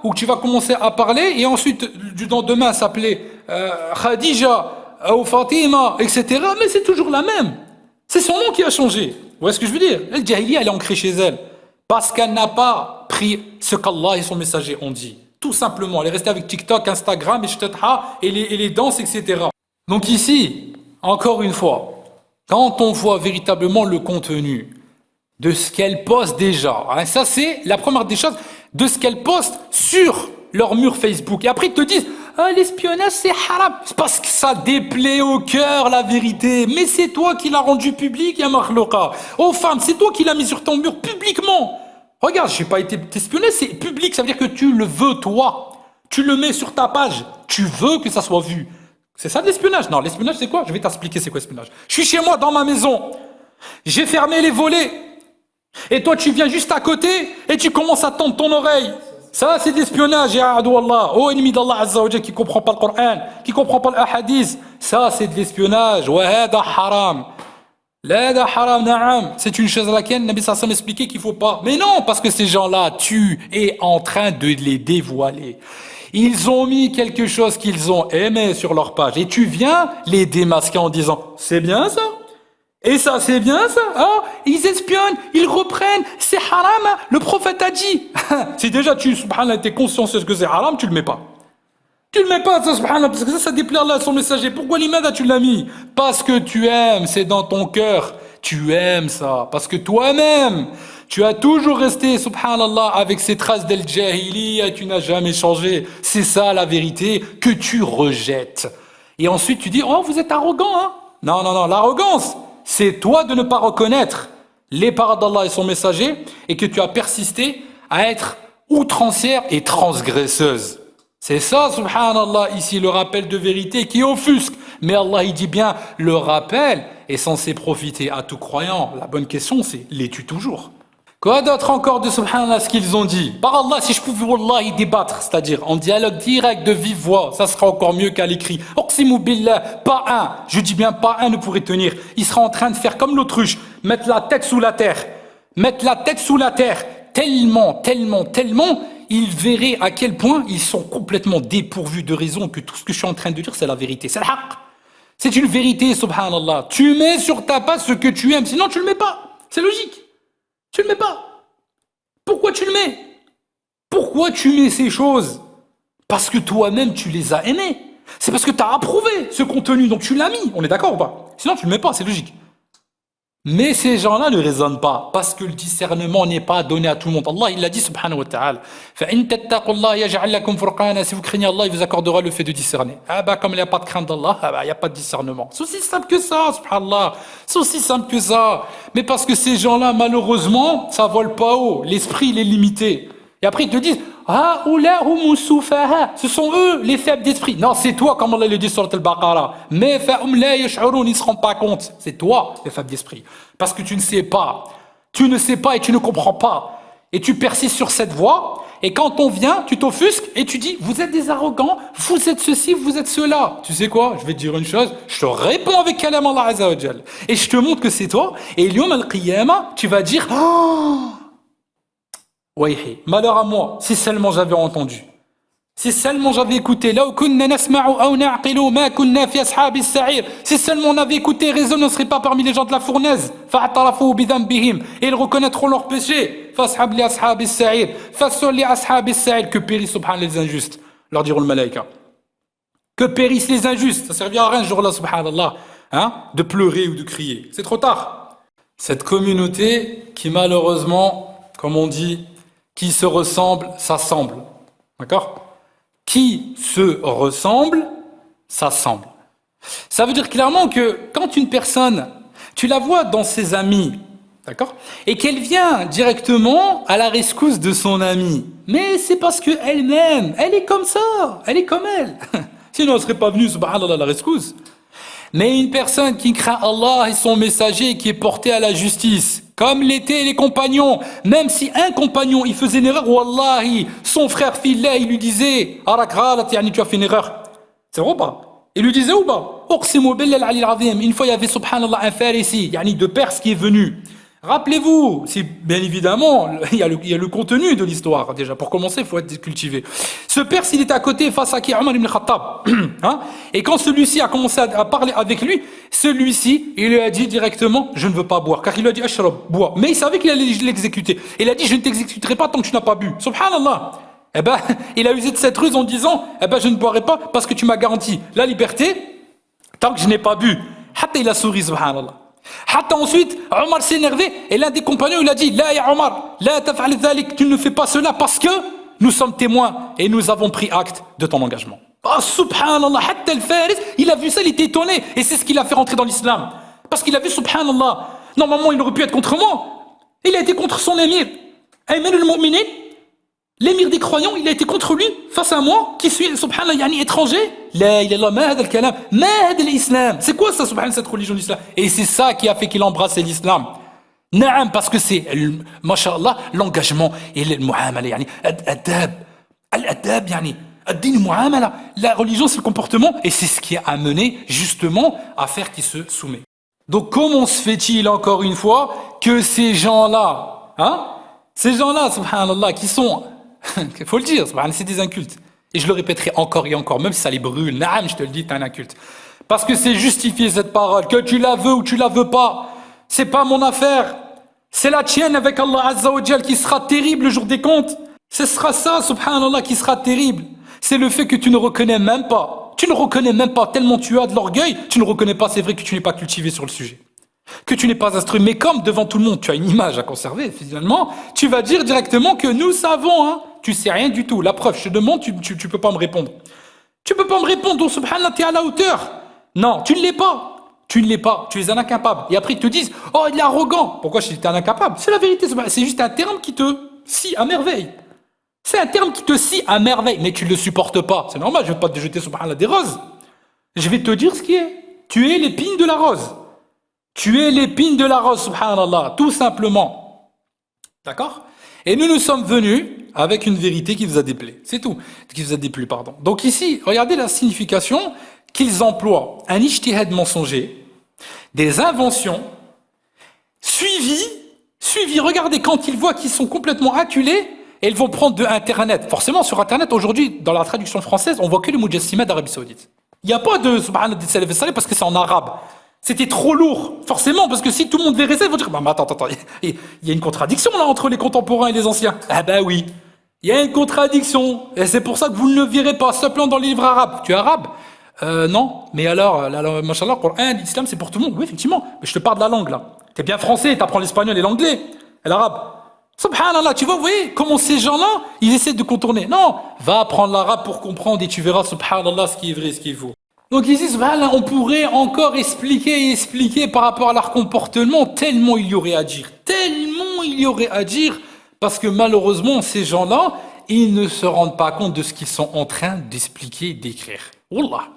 où tu vas commencer à parler, et ensuite, demain, s'appeler Khadija, ou Fatima, etc., mais c'est toujours la même. C'est son nom qui a changé. Vous voyez ce que je veux dire? El Jahiliya, elle est ancrée chez elle. Parce qu'elle n'a pas pris ce qu'Allah et son messager ont dit. Tout simplement. Elle est restée avec TikTok, Instagram, et les danses, etc. Donc ici, encore une fois, quand on voit véritablement le contenu de ce qu'elle poste déjà, ça c'est la première des choses, de ce qu'elle poste sur leur mur Facebook. Et après ils te disent, l'espionnage c'est haram. C'est parce que ça déplaît au cœur la vérité. Mais c'est toi qui l'as rendu public, ya makhlouqa. Aux femmes, c'est toi qui l'as mis sur ton mur publiquement. Regarde, je n'ai pas été espionné, c'est public, ça veut dire que tu le veux toi. Tu le mets sur ta page. Tu veux que ça soit vu. C'est ça de l'espionnage? Non, l'espionnage c'est quoi? Je vais t'expliquer c'est quoi l'espionnage. Je suis chez moi dans ma maison. J'ai fermé les volets. Et toi tu viens juste à côté et tu commences à tendre ton oreille. Ça c'est de l'espionnage, ya adou Allah. Oh ennemi d'Allah Azza wa Jalla qui comprend pas le Coran, qui comprend pas le hadith. Ça c'est de l'espionnage. Wa hada haram. La hada haram na'am. C'est une chose à laquelle Nabi sallallahu alayhi wa sallam expliquait qu'il faut pas. Mais non, parce que ces gens-là, tu es en train de les dévoiler. Ils ont mis quelque chose qu'ils ont aimé sur leur page. Et tu viens les démasquer en disant, c'est bien ça? Et ça, c'est bien ça? Ils espionnent, ils reprennent, c'est haram, le prophète a dit. Si déjà tu, subhanallah, t'es conscient de ce que c'est haram, tu le mets pas. Tu le mets pas, ça, subhanallah, parce que ça déplaît à son messager. Pourquoi l'imada tu l'as mis? Parce que tu aimes, c'est dans ton cœur. Tu aimes ça. Parce que toi-même, tu as toujours resté, subhanallah, avec ces traces d'Al-Jahiliya, tu n'as jamais changé. C'est ça la vérité que tu rejettes. Et ensuite tu dis, oh, vous êtes arrogant, hein? Non, l'arrogance, c'est toi de ne pas reconnaître les paroles d'Allah et son messager et que tu as persisté à être outrancière et transgresseuse. C'est ça, subhanallah, ici, le rappel de vérité qui offusque. Mais Allah, il dit bien, le rappel est censé profiter à tout croyant. La bonne question, c'est, l'es-tu toujours? Quoi d'autre encore de subhanallah ce qu'ils ont dit? Par Allah, si je pouvais wallah y débattre, c'est-à-dire en dialogue direct de vive voix, ça sera encore mieux qu'à l'écrit. Oqsimu billah, pas un, je dis bien pas un ne pourrait tenir. Il sera en train de faire comme l'autruche, mettre la tête sous la terre. Mettre la tête sous la terre, tellement, ils verraient à quel point ils sont complètement dépourvus de raison, que tout ce que je suis en train de dire, c'est la vérité. C'est le haqq. C'est une vérité, subhanallah. Tu mets sur ta page ce que tu aimes, sinon tu le mets pas. C'est logique. Tu le mets pas. Pourquoi tu le mets? Pourquoi tu mets ces choses? Parce que toi-même tu les as aimées. C'est parce que tu as approuvé ce contenu, donc tu l'as mis. On est d'accord ou pas? Sinon tu le mets pas, c'est logique. Mais ces gens-là ne raisonnent pas, parce que le discernement n'est pas donné à tout le monde. Allah, il l'a dit subhanahu wa ta'ala. Si vous craignez Allah, il vous accordera le fait de discerner. Comme il n'y a pas de crainte d'Allah, il n'y a pas de discernement. C'est aussi simple que ça, subhanallah. C'est aussi simple que ça. Mais parce que ces gens-là, malheureusement, ça vole pas haut. L'esprit, il est limité. Et après, ils te disent, ce sont eux, les faibles d'esprit. Non, c'est toi, comme Allah le dit sur Al-Baqarah. Mais ils ne se rendent pas compte. C'est toi, les faibles d'esprit. Parce que tu ne sais pas. Tu ne sais pas et tu ne comprends pas. Et tu persistes sur cette voie. Et quand on vient, tu t'offusques et tu dis, vous êtes des arrogants, vous êtes ceci, vous être cela. Tu sais quoi? Je vais te dire une chose. Je te réponds avec kalam Allah Azza wa Jal. Et je te montre que c'est toi. Et l'yawm al-qiyamah, tu vas dire, malheur à moi, si seulement j'avais entendu. Si seulement j'avais écouté, si seulement on avait écouté, raison ne serait pas parmi les gens de la fournaise. Et ils reconnaîtront leurs péchés. Que périssent subhanallah les injustes, leur diront le malaïka. Que périssent les injustes, ça servira à rien ce jour-là, subhanallah, hein, de pleurer ou de crier. C'est trop tard. Cette communauté qui malheureusement, comme on dit, qui se ressemble, s'assemble. D'accord ? Qui se ressemble, s'assemble. Ça veut dire clairement que quand une personne, tu la vois dans ses amis, d'accord, et qu'elle vient directement à la rescousse de son ami, mais c'est parce qu'elle-même, elle est comme ça, elle est comme elle. Sinon, elle ne serait pas venue, subhanallah, à la rescousse. Mais une personne qui craint Allah et son messager, qui est porté à la justice, comme l'étaient les compagnons, même si un compagnon, il faisait une erreur, wallahi, son frère filait, il lui disait, Arak ghalat, yani tu as fait une erreur. C'est vrai ou pas? Il lui disait ou pas? Uqsimu billahi al-ali al-azim. Une fois, il y avait, subhanallah, un Farisi, yani de Perse qui est venu. Rappelez-vous, si bien évidemment, il y a le contenu de l'histoire. Déjà, pour commencer, il faut être cultivé. Ce Perse, il était à côté face à qui? Omar ibn Khattab. Hein? Et quand celui-ci a commencé à parler avec lui, celui-ci, il lui a dit directement, je ne veux pas boire. Car il lui a dit, ashrab, bois. Mais il savait qu'il allait l'exécuter. Il a dit, je ne t'exécuterai pas tant que tu n'as pas bu. Subhanallah. Eh ben, il a usé de cette ruse en disant, eh ben, je ne boirai pas parce que tu m'as garanti la liberté tant que je n'ai pas bu. Hatta il a souri, subhanallah. Hatta ensuite, Omar s'est énervé et l'un des compagnons il a dit La ya Omar, la taf'al dhalik, tu ne fais pas cela parce que nous sommes témoins et nous avons pris acte de ton engagement. Oh subhanallah, hatta al-Faris, il a vu ça, il était étonné et c'est ce qui l'a fait rentrer dans l'islam. Parce qu'il a vu subhanallah, normalement il aurait pu être contre moi, il a été contre son émir. Ayman al-Mu'minin, l'émir des croyants, il a été contre lui face à moi qui suis subhanallah yani étranger. La ilaha ma hada al-kalam, ma hada l'islam. C'est quoi ça subhanallah cette religion d'islam? Et c'est ça qui a fait qu'il embrassait l'islam. Naam, parce que c'est mashallah l'engagement et le muamala yani adab al-adab yani ad-din muamala. La religion c'est le comportement et c'est ce qui a amené justement à faire qu'il se soumet. Donc comment se fait-il encore une fois que ces gens-là, hein, ces gens-là subhanallah qui sont il faut le dire, c'est des incultes. Et je le répéterai encore et encore, même si ça les brûle. Naam, je te le dis, t'es un inculte. Parce que c'est justifier cette parole, que tu la veux ou tu la veux pas. C'est pas mon affaire. C'est la tienne avec Allah Azza wa Jal qui sera terrible le jour des comptes. Ce sera ça, subhanallah, qui sera terrible. C'est le fait que tu ne reconnais même pas. Tu ne reconnais même pas, tellement tu as de l'orgueil, tu ne reconnais pas, c'est vrai que tu n'es pas cultivé sur le sujet. Que tu n'es pas instruit, mais comme devant tout le monde, tu as une image à conserver, finalement, tu vas dire directement que nous savons, hein, tu sais rien du tout. La preuve, je te demande, tu peux pas me répondre. Tu peux pas me répondre, donc subhanallah, tu es à la hauteur. Non, tu ne l'es pas. Tu ne l'es pas, tu es un incapable. Et après, ils te disent, oh, il est arrogant. Pourquoi je dis tu es un incapable? C'est la vérité, c'est juste un terme qui te scie à merveille. C'est un terme qui te scie à merveille, mais tu ne le supportes pas. C'est normal, je ne vais pas te jeter, subhanallah, des roses. Je vais te dire ce qui est. Tu es l'épine de la rose. Tu es l'épine de la rose, subhanallah, tout simplement. D'accord? Et nous sommes venus avec une vérité qui vous a déplu. C'est tout. Qui vous a déplu, pardon. Donc ici, regardez la signification qu'ils emploient. Un ijtihad mensonger, des inventions, suivies, regardez, quand ils voient qu'ils sont complètement acculés, et ils vont prendre de Internet. Forcément, sur Internet, aujourd'hui, dans la traduction française, on voit que le mujassima d'Arabie Saoudite. Il n'y a pas de subhanallah des salaf salih parce que c'est en arabe. C'était trop lourd, forcément, parce que si tout le monde verrait ça, ils vont dire, bah, attends, il y a une contradiction là entre les contemporains et les anciens. Ah bah oui, il y a une contradiction, et c'est pour ça que vous ne le verrez pas, simplement dans les livres arabes. Tu es arabe? Non, mais alors, machallah, le Coran, l'islam, c'est pour tout le monde. Oui, effectivement, mais je te parle de la langue là. T'es bien français, t'apprends l'espagnol et l'anglais, et l'arabe. Subhanallah, tu vois, vous voyez comment ces gens-là, ils essaient de contourner. Non, va apprendre l'arabe pour comprendre et tu verras, subhanallah, ce qui est vrai, ce qui est faux. Donc ici, on pourrait encore expliquer par rapport à leur comportement, tellement il y aurait à dire, parce que malheureusement, ces gens-là, ils ne se rendent pas compte de ce qu'ils sont en train d'expliquer et d'écrire. Wallah.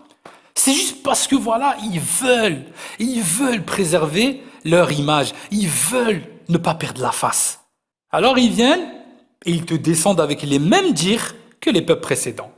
C'est juste parce que voilà, ils veulent préserver leur image, ils veulent ne pas perdre la face. Alors ils viennent et ils te descendent avec les mêmes dires que les peuples précédents.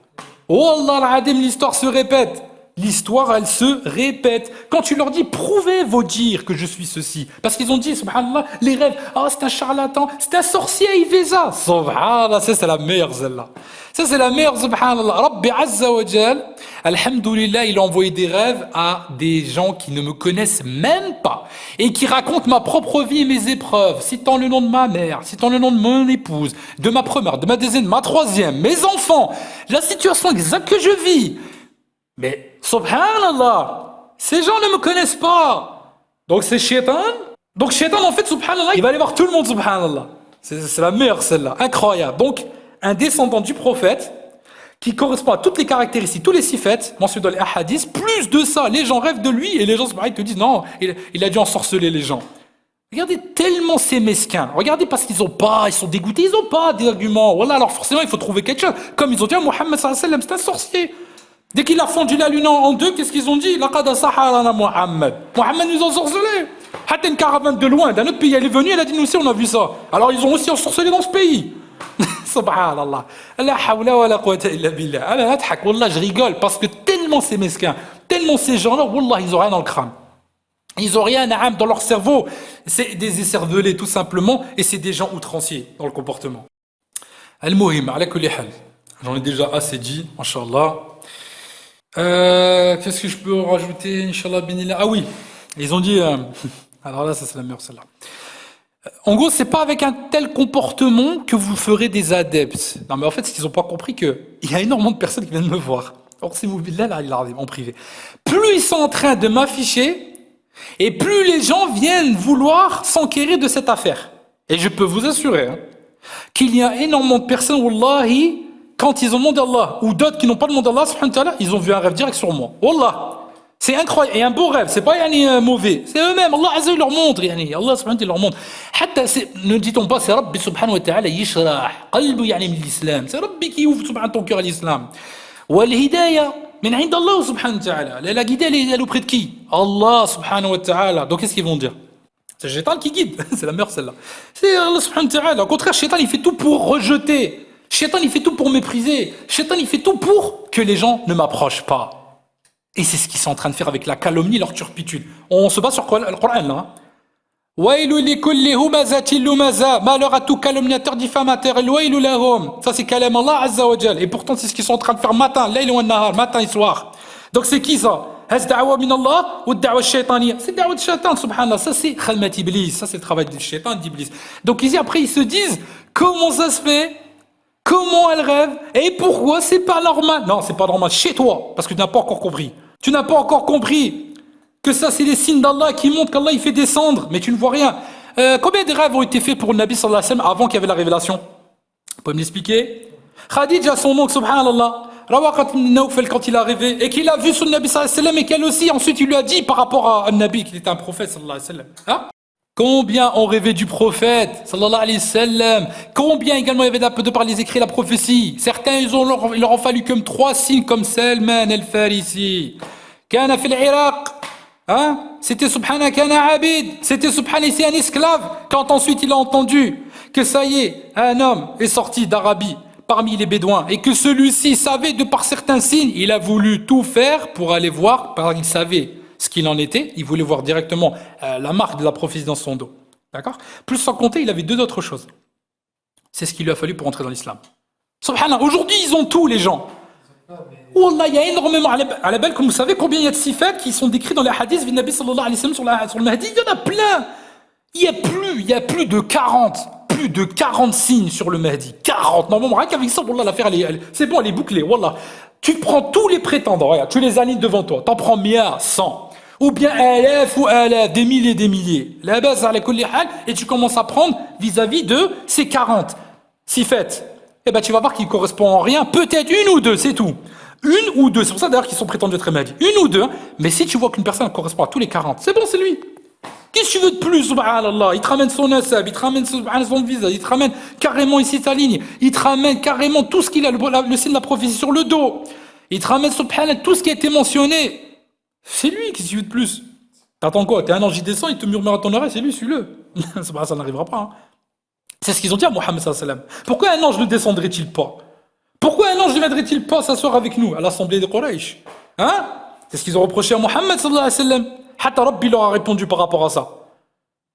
Oh Allah, l'histoire se répète. l'histoire, elle se répète. Quand tu leur dis, prouvez vos dires que je suis ceci. Parce qu'ils ont dit, subhanallah, les rêves, c'est un charlatan, c'est un sorcier, il fait ça. Subhanallah, ça c'est la meilleure, celle-là. Ça c'est la meilleure, subhanallah. Rabbi Azza wa Jal, alhamdoulilah, il a envoyé des rêves à des gens qui ne me connaissent même pas et qui racontent ma propre vie et mes épreuves, citant le nom de ma mère, citant le nom de mon épouse, de ma première, de ma deuxième, de ma troisième, mes enfants, la situation exacte que je vis. Mais, subhanallah, ces gens ne me connaissent pas. Donc c'est Shaitan. Donc Shaitan, en fait, subhanallah, il va aller voir tout le monde, subhanallah. C'est la meilleure, celle-là. Incroyable. Donc, un descendant du prophète qui correspond à toutes les caractéristiques, tous les sifat mentionnés dans les hadiths. Plus de ça, les gens rêvent de lui et les gens ils te disent non, il a dû ensorceler les gens. Regardez tellement ces mesquins. Regardez parce qu'ils sont dégoûtés, ils n'ont pas d'arguments. Voilà, alors forcément il faut trouver quelque chose. Comme ils ont dit à Mohammed sallallahu alayhi wa sallam, c'est un sorcier. Dès qu'il a fondu la lune en deux, qu'est-ce qu'ils ont dit? Laqad saharana Mohammed. Mohammed nous a ensorcelés. Hatta une caravane de loin, d'un autre pays, elle est venue, elle a dit nous aussi on a vu ça. Alors ils ont aussi ensorcelé dans ce pays. Subhanallah. La hawla wa la quwwata illa billah. Alors, wallah, je rigole parce que tellement c'est mesquin, tellement ces gens-là, wallah, ils ont rien dans le crâne. Ils ont rien dans leur cerveau. C'est des écervelés tout simplement et c'est des gens outranciers dans le comportement. Al-Muhim, ala kulli hal. J'en ai déjà assez dit, mashallah. Qu'est-ce que je peux rajouter, Inch'Allah, binillah. Ah oui, ils ont dit. Alors là, ça c'est la meilleure celle-là. En gros, c'est pas avec un tel comportement que vous ferez des adeptes. Non, mais en fait, c'est qu'ils n'ont pas compris qu'il y a énormément de personnes qui viennent me voir. Or, c'est Moubillah, là, il arrive en privé. Plus ils sont en train de m'afficher, et plus les gens viennent vouloir s'enquérir de cette affaire. Et je peux vous assurer qu'il y a énormément de personnes, wallahi, quand ils ont demandé Allah, ou d'autres qui n'ont pas demandé Allah, subhanahu wa ta'ala, ils ont vu un rêve direct sur moi. Wallah. C'est incroyable. Et un beau rêve. C'est pas mauvais. C'est eux-mêmes. Allah Azza leur montre. Allah subhanahu wa ta'ala leur montre. Ne dit-on pas, c'est Rabbi subhanahu wa ta'ala yishrah qalbu min l'islam. C'est Rabbi qui ouvre subhanahu ton cœur à l'islam. Wal hidayah min 'inda Allah subhanahu wa ta'ala. La guidée, elle est auprès de qui? Allah subhanahu wa ta'ala. Donc qu'est-ce qu'ils vont dire? C'est Shaitan qui guide. C'est la meilleure celle-là. C'est Allah subhanahu wa ta'ala. Au contraire, Shaitan il fait tout pour rejeter. Shaitan il fait tout pour mépriser. Shaitan il fait tout pour que les gens ne m'approchent pas. Et c'est ce qu'ils sont en train de faire avec la calomnie et leur turpitude. On se base sur le Coran là. Wailu li kulli humazatin lumaza. Malheur à tout calomniateur diffamateur. Wailu lahum. Ça c'est kalam Allah Azza wa Jal. Et pourtant c'est ce qu'ils sont en train de faire matin, layl wa nahar, matin et soir. Donc c'est qui ça? Est-ce da'wa min Allah ou da'wa shaytaniyya? C'est da'wa de shaitan, subhanallah. Ça c'est khalmat iblis. Ça c'est le travail du shaitan, d'iblis. Donc ici après ils se disent comment ça se fait? Comment elle rêve? Et pourquoi c'est pas normal? Non, c'est pas normal chez toi, parce que tu n'as pas encore compris. Tu n'as pas encore compris que ça, c'est les signes d'Allah qui montrent qu'Allah, il fait descendre, mais tu ne vois rien. Combien de rêves ont été faits pour le Nabi sallallahu alayhi wa sallam avant qu'il y avait la révélation? Vous pouvez me l'expliquer? Khadija, son oncle, subhanallah, Rawaqat Nawfal, quand il a rêvé, et qu'il a vu son Nabi sallallahu alayhi wa sallam, et qu'elle aussi, ensuite, il lui a dit par rapport à Nabi, qu'il était un prophète sallallahu alayhi wa sallam. Hein? Combien ont rêvé du prophète, sallallahu alayhi wa sallam? Combien également il y avait de par les écrits la prophétie? Certains, il leur a fallu comme 3 signes, comme Salman el-Farisi. Kana fil Iraq. Hein? C'était subhana kana abid. C'était subhana ici un esclave. Quand ensuite il a entendu que ça y est, un homme est sorti d'Arabie parmi les Bédouins et que celui-ci savait de par certains signes, il a voulu tout faire pour aller voir, parce qu'il savait ce qu'il en était, il voulait voir directement la marque de la prophétie dans son dos. D'accord? Plus sans compter, il avait 2 autres choses. C'est ce qu'il lui a fallu pour entrer dans l'islam. Subhanallah, aujourd'hui ils ont tout les gens. Wallah, il y a énormément, à la belle, comme vous savez, combien il y a de sifat qui sont décrits dans les hadiths du Nabi sallallahu alayhi wa sallam sur le Mahdi, il y en a plein. Il y a plus de 40 signes sur le Mahdi. 40. Normalement, rien qu'avec ça, wallah, l'affaire, c'est bon, elle est bouclée, wallah. Tu prends tous les prétendants, regarde, tu les alignes devant toi, t'en prends 100. Ou bien des milliers. La base à la kulli hal, et tu commences à prendre vis-à-vis de ces 40 sifat. Eh ben, tu vas voir qu'il ne correspond en rien, peut-être 1 ou 2, c'est tout. 1 ou 2, c'est pour ça d'ailleurs qu'ils sont prétendus être Mahdi. 1 ou 2, mais si tu vois qu'une personne correspond à tous les 40, c'est bon, c'est lui. Qu'est-ce que tu veux de plus, subhanallah? Il te ramène son nasab, il te ramène son visage, il te ramène carrément ici sa ligne, il te ramène carrément tout ce qu'il a, le signe de la prophétie sur le dos. Il te ramène, subhanallah, tout ce qui a été mentionné. C'est lui, qu'est-ce que tu veux de plus? T'attends quoi? T'es un ange, il descend, il te murmure à ton oreille, c'est lui, suis-le. Ça n'arrivera pas. Hein. C'est ce qu'ils ont dit à Mohammed sallallahu alayhi wa sallam. Pourquoi un ange ne descendrait-il pas? Pourquoi un ange ne viendrait-il pas s'asseoir avec nous à l'assemblée de Quraysh? Hein? C'est ce qu'ils ont reproché à Mohammed sallallahu alayhi wa sallam. Hatta Rabbi leur a répondu par rapport à ça.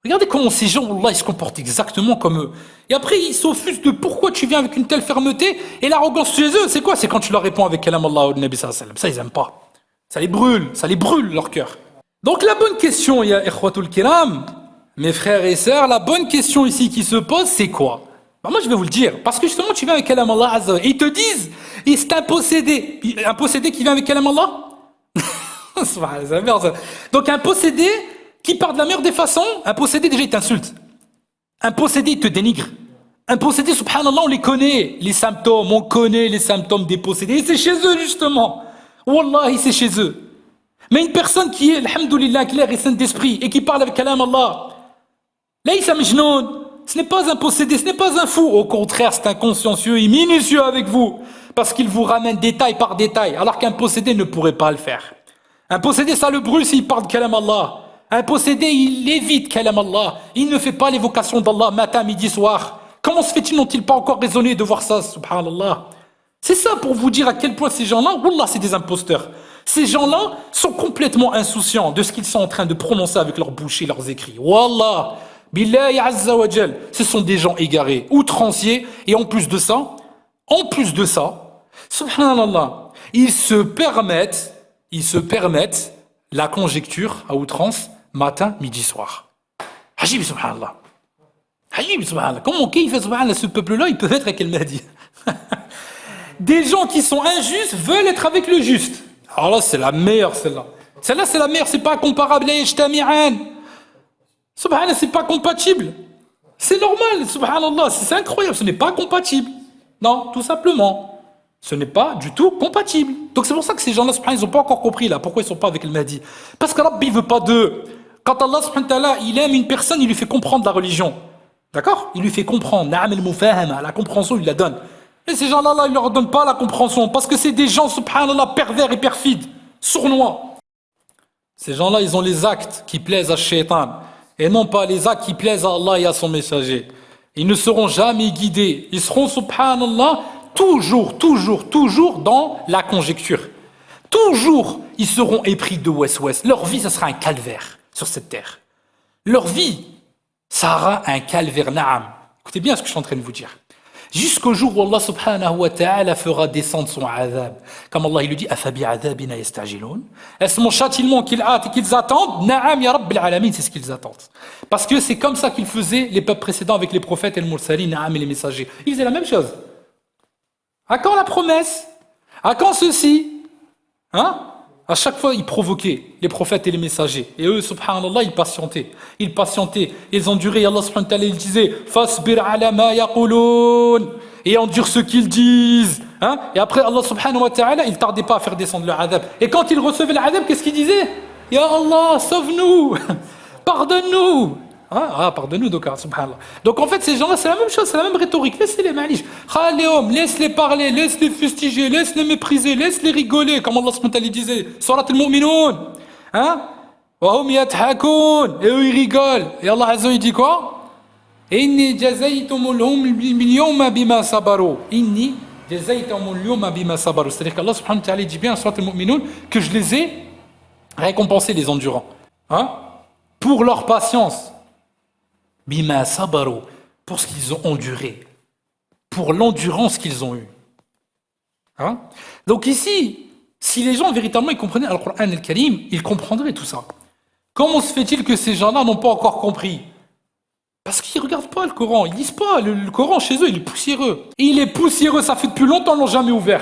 Regardez comment ces gens, Allah, ils se comportent exactement comme eux. Et après, ils s'offusent de pourquoi tu viens avec une telle fermeté. Et l'arrogance chez eux, c'est quoi? C'est quand tu leur réponds avec Kalam Allah ou Nabi sallallahu alayhi wa sallam. Ça, ils n'aiment pas. Ça les brûle leur cœur. Donc la bonne question, ya ikhwatul kiram, mes frères et sœurs, la bonne question ici qui se pose, c'est quoi? Bah moi je vais vous le dire, parce que justement tu viens avec Kalam Allah Azza wa Jalla, et ils te disent, et c'est un possédé qui vient avec Kalam Allah. Donc un possédé qui part de la meilleure des façons, un possédé déjà il t'insulte, un possédé il te dénigre, un possédé subhanallah on les connaît, les symptômes, on connaît les symptômes des possédés, et c'est chez eux justement, wallahi c'est chez eux. Mais une personne qui est, alhamdoulilah, claire et sainte d'esprit, et qui parle avec Kalam Allah, Laysa majnoun, ce n'est pas un possédé, ce n'est pas un fou. Au contraire, c'est un consciencieux et minutieux avec vous, parce qu'il vous ramène détail par détail, alors qu'un possédé ne pourrait pas le faire. Un possédé, ça le brûle s'il parle de Kalam Allah. Un possédé, il évite Kalam Allah. Il ne fait pas l'évocation d'Allah matin, midi, soir. Comment se fait-il, n'ont-ils pas encore raisonné de voir ça, subhanallah? C'est ça pour vous dire à quel point ces gens-là, wallah, c'est des imposteurs. Ces gens-là sont complètement insouciants de ce qu'ils sont en train de prononcer avec leur bouche et leurs écrits. Wallah, billahi azza wa jal, ce sont des gens égarés, outranciers, et en plus de ça, subhanallah, ils se permettent la conjecture à outrance, matin, midi, soir. Ajib, subhanallah. Comment ce peuple-là, il peut être avec El-Mahdi? Des gens qui sont injustes veulent être avec le juste. Alors là, c'est la meilleure, celle-là. Celle-là, c'est la meilleure, c'est pas comparable. Subhanallah, c'est pas compatible. C'est normal, subhanallah, c'est incroyable, ce n'est pas compatible. Non, tout simplement. Ce n'est pas du tout compatible. Donc c'est pour ça que ces gens-là, subhanallah, ils n'ont pas encore compris là, pourquoi ils ne sont pas avec le Mahdi. Parce que Rabbi ne veut pas d'eux. Quand Allah, subhanallah, il aime une personne, il lui fait comprendre la religion. D'accord? Il lui fait comprendre. La compréhension, il la donne. Et ces gens-là, il ne leur donne pas la compréhension, parce que c'est des gens, subhanallah, pervers et perfides, sournois. Ces gens-là, ils ont les actes qui plaisent à Shaitan, et non pas les actes qui plaisent à Allah et à son messager. Ils ne seront jamais guidés. Ils seront, subhanallah, toujours dans la conjecture. Toujours, ils seront épris de ouest-ouest. Leur vie, ça sera un calvaire sur cette terre. Leur vie, ça sera un calvaire, na'am. Écoutez bien ce que je suis en train de vous dire. Jusqu'au jour où Allah subhanahu wa ta'ala fera descendre son azab. Comme Allah il lui dit, Afabi azabina yastajiloun. Est-ce mon châtiment qu'ils hâtent et qu'ils attendent? Na'am ya rabbil alamin, c'est ce qu'ils attendent. Parce que c'est comme ça qu'ils faisaient les peuples précédents avec les prophètes et les mursalin, na'am, et les messagers. Ils faisaient la même chose. À quand la promesse? À quand ceci? Hein? À chaque fois, ils provoquaient les prophètes et les messagers. Et eux, subhanallah, ils patientaient. Ils enduraient. Et Allah subhanahu wa ta'ala, il disait Fasbir ala ma yaqulun. Et endure ce qu'ils disent. Hein? Et après, Allah subhanahu wa ta'ala, il ne tardait pas à faire descendre le adab. Et quand ils recevaient le adab, qu'est-ce qu'ils disaient? Ya Allah, sauve-nous. Pardonne-nous. Pardonne-nous, donc, subhanallah. Donc en fait, ces gens-là, c'est la même chose, c'est la même rhétorique. Laissez-les maliches. Laisse-les parler, laisse-les fustiger, laisse-les mépriser, laisse-les rigoler, comme Allah subhanahu wa ta'ala disait. Surat al-Mu'minun. Hein? Wa hum yadhakun. Et eux, ils rigolent. Et Allah Azza il dit quoi? Inni jazaytumul yawma bima sabaru. Inni jazaytumul yawma bima sabaru. C'est-à-dire qu'Allah subhanahu wa ta'ala dit bien, Surat al-Mu'minun, que je les ai récompensés, les endurants. Hein? Pour leur patience. Bima sabaru, pour ce qu'ils ont enduré, pour l'endurance qu'ils ont eue. Hein? Donc ici, si les gens véritablement ils comprenaient le Coran al-Karim, ils comprendraient tout ça. Comment se fait-il que ces gens-là n'ont pas encore compris? Parce qu'ils ne regardent pas le Coran, ils ne lisent pas. Le Coran chez eux, il est poussiéreux. Et il est poussiéreux, ça fait depuis longtemps qu'ils ne l'ont jamais ouvert.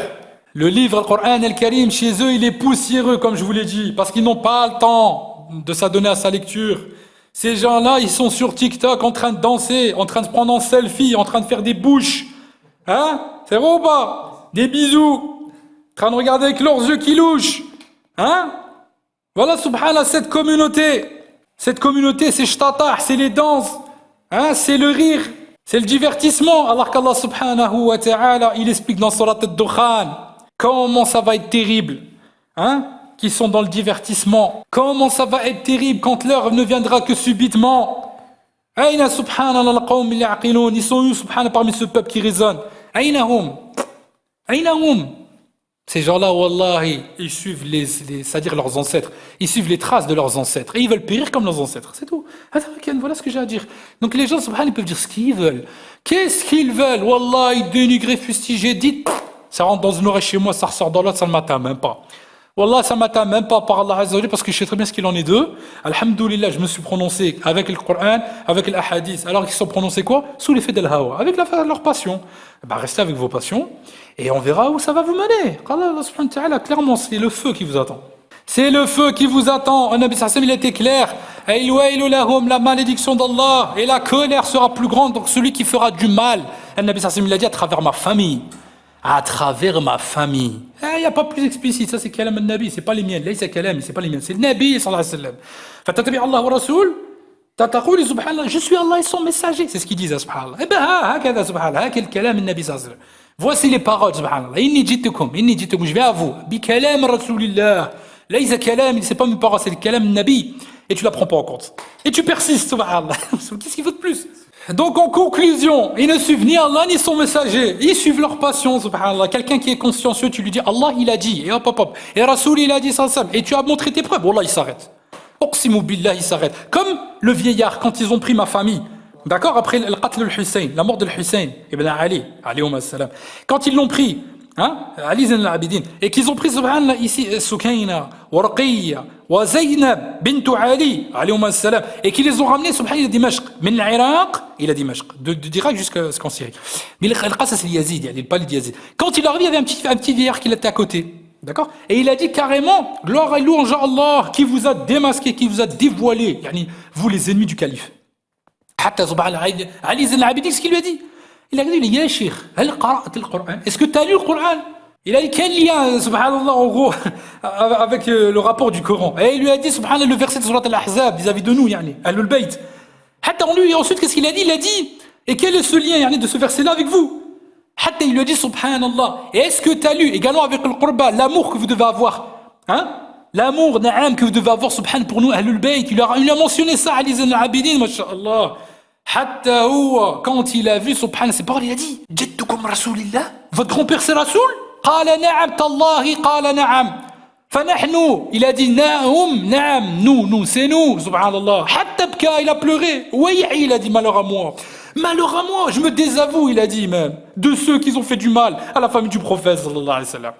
Le livre, le Coran al-Karim, chez eux, il est poussiéreux, comme je vous l'ai dit, parce qu'ils n'ont pas le temps de s'adonner à sa lecture. Ces gens-là, ils sont sur TikTok en train de danser, en train de se prendre en selfie, en train de faire des bouches. Hein? C'est vrai ou pas? Des bisous. En train de regarder avec leurs yeux qui louchent. Hein? Voilà, subhanallah, cette communauté. Cette communauté, c'est shtatah, c'est les danses. Hein? C'est le rire. C'est le divertissement. Alors qu'Allah subhanahu wa ta'ala, il explique dans Surat al-Dukhan comment ça va être terrible. Hein? Qui sont dans le divertissement. Comment ça va être terrible quand l'heure ne viendra que subitement. Aïna subhanallah al-qawm al-ya'qilun. Ils sont où subhanallah parmi ce peuple qui résonne. Aïna hum. Ces gens-là, wallahi, ils suivent c'est-à-dire leurs ancêtres. Ils suivent les traces de leurs ancêtres. Et ils veulent périr comme leurs ancêtres. C'est tout. Voilà ce que j'ai à dire. Donc les gens, subhanallah, ils peuvent dire ce qu'ils veulent. Qu'est-ce qu'ils veulent? Wallahi, dénigrer, fustiger, dites, ça rentre dans une oreille chez moi, ça ressort dans l'autre, ça ne m'atteint même pas. Wallah, ça ne m'atteint même pas par Allah Azza wa Jalla parce que je sais très bien ce qu'il en est d'eux. Alhamdoulilah, je me suis prononcé avec le Coran, avec l'ahadith, alors qu'ils sont prononcés quoi? Sous l'effet de l'hawa, avec leur passion. Ben, restez avec vos passions et on verra où ça va vous mener. Allah subhanahu wa ta'ala, clairement, c'est le feu qui vous attend. C'est le feu qui vous attend. Un Nabi sallallahu alayhi wa sallam, il a été clair. Aïlouaïlou lahum, la malédiction d'Allah et la colère sera plus grande. Donc celui qui fera du mal, un Nabi sallallahu alayhi wa sallam, il a dit à travers ma famille. À travers ma famille. Il n'y a pas plus explicite, ça c'est kalam al-Nabi, c'est pas les miennes. Là, c'est kalam, c'est pas les miennes, c'est le Nabi sallallahu alayhi wa sallam. Fatatabi Allah wa Rasoul, tataqouli subhanallah, je suis Allah et son messager. C'est ce qu'ils disent, subhanallah. Eh ben, hakada subhanallah, hakil kalam al-Nabi sallallahu alayhi wa sallam. Voici les paroles, subhanallah. Inni jitukum, je vais à vous. Bi kalam Rasoulillah. Laysa kalam, c'est pas mes paroles, c'est le kalam al-Nabi. Et tu la prends pas en compte. Et tu persistes, subhanallah. Qu'est-ce qu'il faut de plus? Donc en conclusion, ils ne suivent ni Allah ni son messager, ils suivent leur passion, subhanallah. Quelqu'un qui est consciencieux, tu lui dis Allah il a dit, et hop hop hop, et Rasoul il a dit ça, et tu as montré tes preuves, wallah il s'arrête. Oqsimu billah il s'arrête. Comme le vieillard quand ils ont pris ma famille, d'accord, après le qatl al-Hussein, la mort de Hussein ibn Ali, alayhi salam, quand ils l'ont pris, Ali Zayn al-Abidin, et qu'ils ont pris subhanallah ici Sukayna, Warqiyya, wa Zaynab bint Ali, alayhi salam, et qu'ils les ont ramenés subhanallah à Dimashq, min l'Iraq, il a Dimashq, d'Irak jusqu'en Syrie. Mais le Qasas c'est Yazid, il n'est pas le Yazid. Quand il est arrivé, il y avait un petit vieillard qui était à côté. D'accord? Et il a dit carrément, gloire et louange à Allah, qui vous a démasqué, qui vous a dévoilé, yani, vous les ennemis du calife. Hatta subhanallah, Ali Zayn al-Abidin, ce qu'il lui a dit. Il a dit, ya Cheikh, est-ce que tu as lu le Coran? Il a dit, quel lien, subhanallah, en gros, avec le rapport du Coran? Et il lui a dit, subhanallah, le verset de Surat al-Ahzab, vis-à-vis de nous, yani, Ahlul Bayt. Et ensuite, qu'est-ce qu'il a dit? Il a dit, et quel est ce lien, yani, de ce verset-là avec vous? Il lui a dit, subhanallah, et est-ce que tu as lu, également avec le Qurba, l'amour que vous devez avoir? L'amour, na'am, que vous devez avoir, subhanallah, pour nous, Ahlul Bayt. Il a mentionné ça, Ali Zayn al-Abidin, masha'Allah. Quand il a vu subhanallah ses paroles, il a dit Jaddukum Rasoulillah, votre grand-père c'est Rasoul? Qala na'am tallahi qala na'am. Fanahnu, il a dit na'am, nous, c'est nous, subhanallah. Hatta bka, il a pleuré. Wayhi, il a dit malheur à moi, je me désavoue, il a dit même, de ceux qui ont fait du mal à la famille du prophète sallallahu alayhi wa sallam.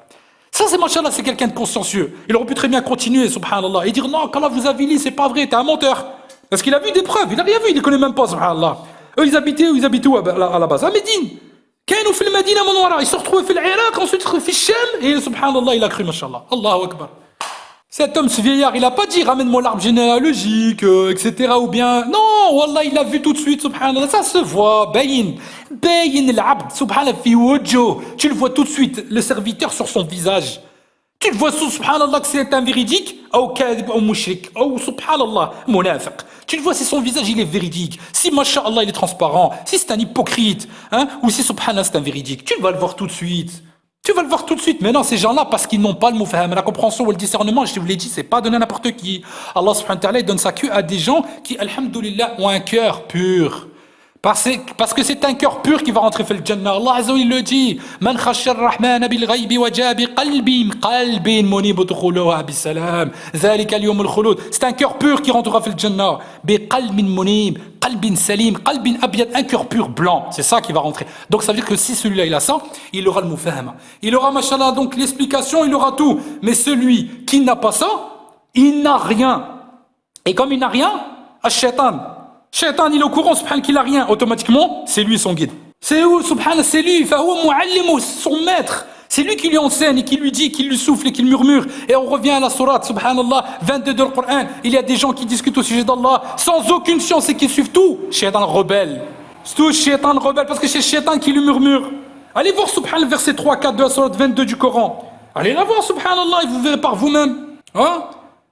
Ça c'est machallah, c'est quelqu'un de consciencieux. Il aurait pu très bien continuer, subhanallah, et dire non, qu'Allah vous a vili, c'est pas vrai, t'es un menteur. Parce qu'il a vu des preuves, il n'a rien vu, il ne les connaît même pas, subhanallah. Eux, ils habitaient où à la base? À Médine. Kanu fil Madina Munawwara, ils se retrouvaient fil Irak, ensuite fil Sham, et subhanallah, il a cru, mashallah. Allahu Akbar. Cet homme, ce vieillard, il n'a pas dit ramène-moi l'arbre généalogique, etc. Ou bien, non, wallah, il l'a vu tout de suite, subhanallah. Ça se voit, bayin l'abd, subhanallah, fi wajho. Tu le vois tout de suite, le serviteur sur son visage. Tu le vois, subhanallah, que c'est un véridique, ou kadib, ou mushrik, ou subhanallah, munafiq. Tu le vois si son visage il est véridique, si masha'Allah il est transparent, si c'est un hypocrite, ou si subhanallah c'est un véridique. Tu vas le voir tout de suite. Mais non, ces gens-là, parce qu'ils n'ont pas le mufaham, la compréhension ou le discernement, je vous l'ai dit, c'est pas donné à n'importe qui. Allah subhanahu wa ta'ala, il donne ça que à des gens qui, alhamdoulilah, ont un cœur pur. Parce que c'est un cœur pur qui va rentrer dans le Jannah. Allah Azza wa Jalla le dit. Man khashya ar-Rahman bil ghaybi wa jaa bi qalbin munib dukhuluha bi salam. Dhalika al-yawm al-khulud. C'est un cœur pur qui rentrera dans le Jannah. Bi qalbin munib, qalbin salim, qalbin abyad, un cœur pur blanc. C'est ça qui va rentrer. Donc ça veut dire que si celui-là il a ça, il aura le mufahama. Il aura machallah donc l'explication, il aura tout. Mais celui qui n'a pas ça, il n'a rien. Et comme il n'a rien, ash-shaytan, il est au courant, subhanallah, qu'il n'a rien, automatiquement, c'est lui son guide. C'est où, subhanallah, c'est lui, son maître. C'est lui qui lui enseigne et qui lui dit, qui lui souffle et qui lui murmure. Et on revient à la sourate, subhanallah, 22 de Coran. Il y a des gens qui discutent au sujet d'Allah sans aucune science et qui suivent tout. Shaitan rebelle. C'est tout shaitan rebelle parce que c'est shaitan qui lui murmure. Allez voir, subhanallah, verset 3, 4 de la sourate 22 du Coran. Allez la voir, subhanallah, et vous verrez par vous-même.